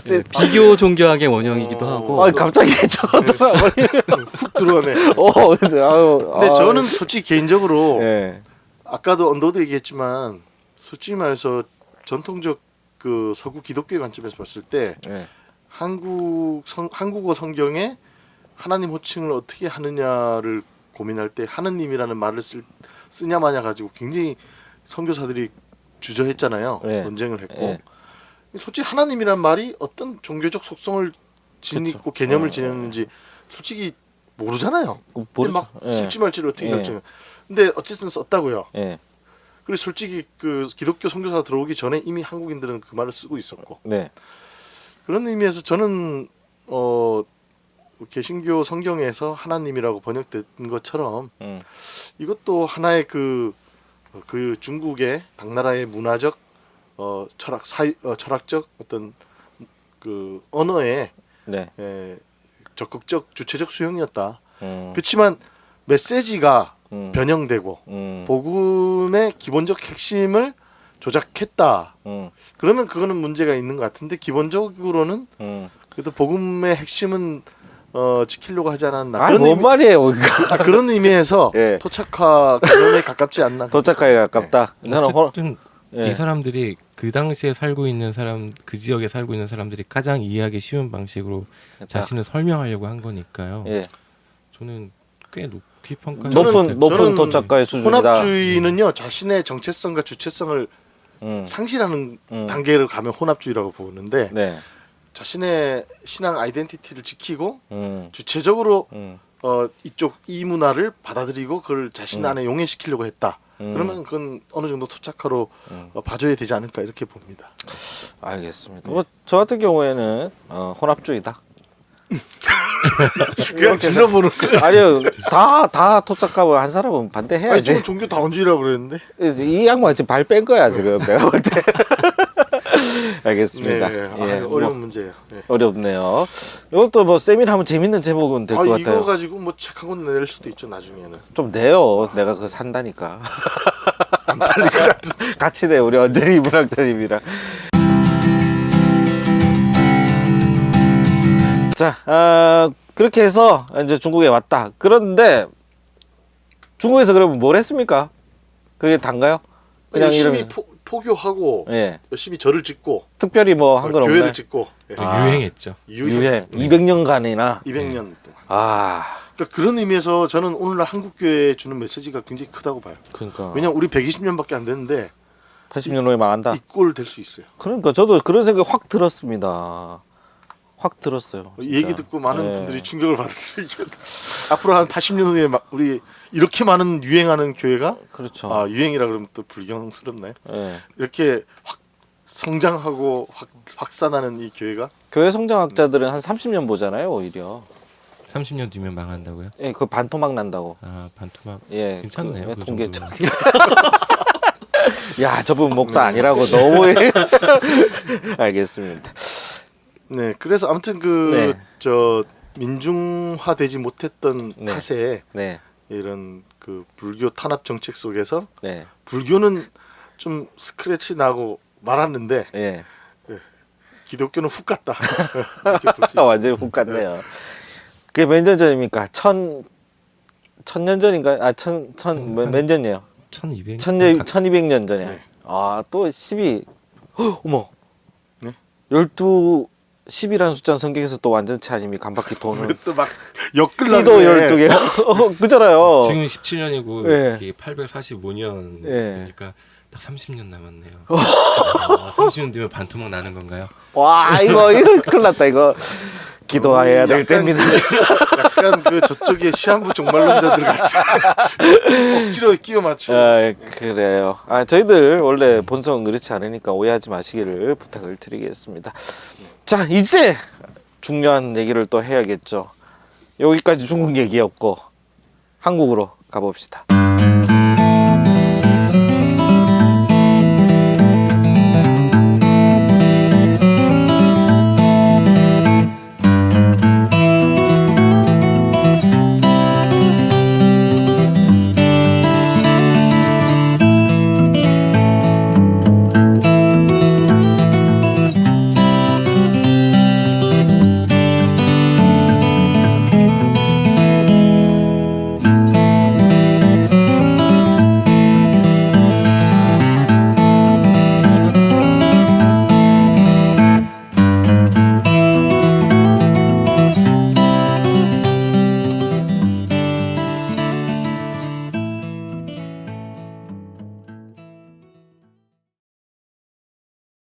네, 비교 종교학의 원형이기도 하고. 아, 갑자기 저도 훅 들어가네. 근데 아유. 근데 저는 솔직히 개인적으로 예. 아까도 언더도 얘기했지만 솔직히 말해서 전통적 그 서구 기독교의 관점에서 봤을 때 예. 한국어 성경에 하나님 호칭을 어떻게 하느냐를 고민할 때 하느님이라는 말을 쓰냐 마냐 가지고 굉장히 선교사들이 주저했잖아요. 네. 논쟁을 했고 네. 솔직히 하나님이란 말이 어떤 종교적 속성을 지니고 개념을 지녔는지 솔직히 모르잖아요. 근데 모르죠. 막 예. 쓸지 말지를 어떻게 예. 결정해. 근데 어쨌든 썼다고요. 예. 그리고 솔직히 그 기독교 선교사가 들어오기 전에 이미 한국인들은 그 말을 쓰고 있었고 네. 그런 의미에서 저는 개신교 성경에서 하나님이라고 번역된 것처럼 이것도 하나의 그 중국의 당나라의 문화적 철학적 어떤 그 언어의 네. 적극적 주체적 수용이었다. 그렇지만 메시지가 변형되고 복음의 기본적 핵심을 조작했다. 그러면 그거는 문제가 있는 것 같은데 기본적으로는 그래도 복음의 핵심은 지키려고 하지 않았나. 아, 뭔 말이에요? 그런 의미에서 예. 토착화 그런에 가깝지 않나. 도착하에 가깝다. 저는 어쨌든 예. 이 사람들이 그 당시에 살고 있는 사람, 그 지역에 살고 있는 사람들이 가장 이해하기 쉬운 방식으로 자신을 설명하려고 한 거니까요. 예. 저는 꽤 높이 평가. 높은 저는 도착가의 수준이다. 혼합주의는요 자신의 정체성과 주체성을 상실하는 단계를 가면 혼합주의라고 보는데 네. 자신의 신앙 아이덴티티를 지키고 주체적으로 이쪽 이 문화를 받아들이고 그걸 자신 안에 용해시키려고 했다. 그러면 그건 어느 정도 토착화로 봐줘야 되지 않을까 이렇게 봅니다. 알겠습니다. 뭐 저 같은 경우에는 혼합주의다. 그냥 질러보는 거야. 아니요, 다 토착하고 한 사람은 아니 반대해야지. 지금 종교 다원주의라고 그랬는데. 이 양반 지금 발 뺀 거야 지금 내가 볼 때. 알겠습니다. 네, 예, 어려운 뭐 문제예요. 네. 어렵네요. 이것도 뭐 세미나하면 재밌는 제목은 될 것 이거 같아요. 가지고 뭐 책 한 권 낼 수도 있죠 나중에는. 좀 내요. 내가 그거 산다니까. 안 팔릴 것 같은. 같이 내 우리 언저리 문학자님이랑. 자, 그렇게 해서 이제 중국에 왔다. 그런데 중국에서 그러면 뭘 했습니까? 그게 단가요? 그냥 열심히 이러면 포교하고 예. 열심히 절을 짓고 특별히 뭐 한 건 없나요? 교회를 짓고 예. 유행했죠. 유행 200년간이나 200년 동안. 아 그러니까 그런 의미에서 저는 오늘날 한국 교회에 주는 메시지가 굉장히 크다고 봐요. 그러니까 왜냐면 우리 120년밖에 안 됐는데 80년 후에 망한다. 이 꼴 될 수 있어요. 그러니까 저도 그런 생각이 확 들었습니다. 확 들었어요. 이 진짜. 얘기 듣고 많은 예. 분들이 충격을 받을 수 있겠다. 앞으로 한 80년 후에 우리 이렇게 많은 유행하는 교회가 그렇죠. 유행이라 그러면 또 불경스럽나요? 예. 이렇게 확 성장하고 확산하는 이 교회가 교회 성장학자들은 한 30년 보잖아요, 오히려. 30년 뒤면 망한다고요? 예, 그 반토막 난다고. 아 반토막. 예, 괜찮네요. 그 통계. 정도면. 야, 저분 목사 아니라고 너무. 알겠습니다. 네, 그래서 아무튼 네. 민중화되지 못했던 네. 탓에 네, 이런 그 불교 탄압 정책 속에서 네, 불교는 좀 스크래치 나고 말았는데 예. 기독교는 훅 갔다. 이렇게 볼수 있습니다. 완전히 훅 갔네요. 그게 몇 년 전입니까? 1000년 전인가? 몇 년이에요? 1200. 1200년 전에. 네. 아, 또 12. 어머. 네? 10이라는 숫자는 성경에서 또 완전치 아닙니까? 한 바퀴 도는. 또막 엮으려고 띠도 12개. 그잖아요. 지금 17년이고 예. 이게 845년이니까 예. 딱 30년 남았네요. 30년 뒤면 반토막 나는 건가요? 와, 이거 큰일 났다. 이거 기도해야 될 때입니다. 약간 그 저쪽에 시한부 종말론자들 같은 억지로 끼워 맞추고. 아, 그래요. 저희들 원래 본성은 그렇지 않으니까 오해하지 마시기를 부탁을 드리겠습니다. 자, 이제 중요한 얘기를 또 해야겠죠. 여기까지 중국 얘기였고 한국으로 가봅시다.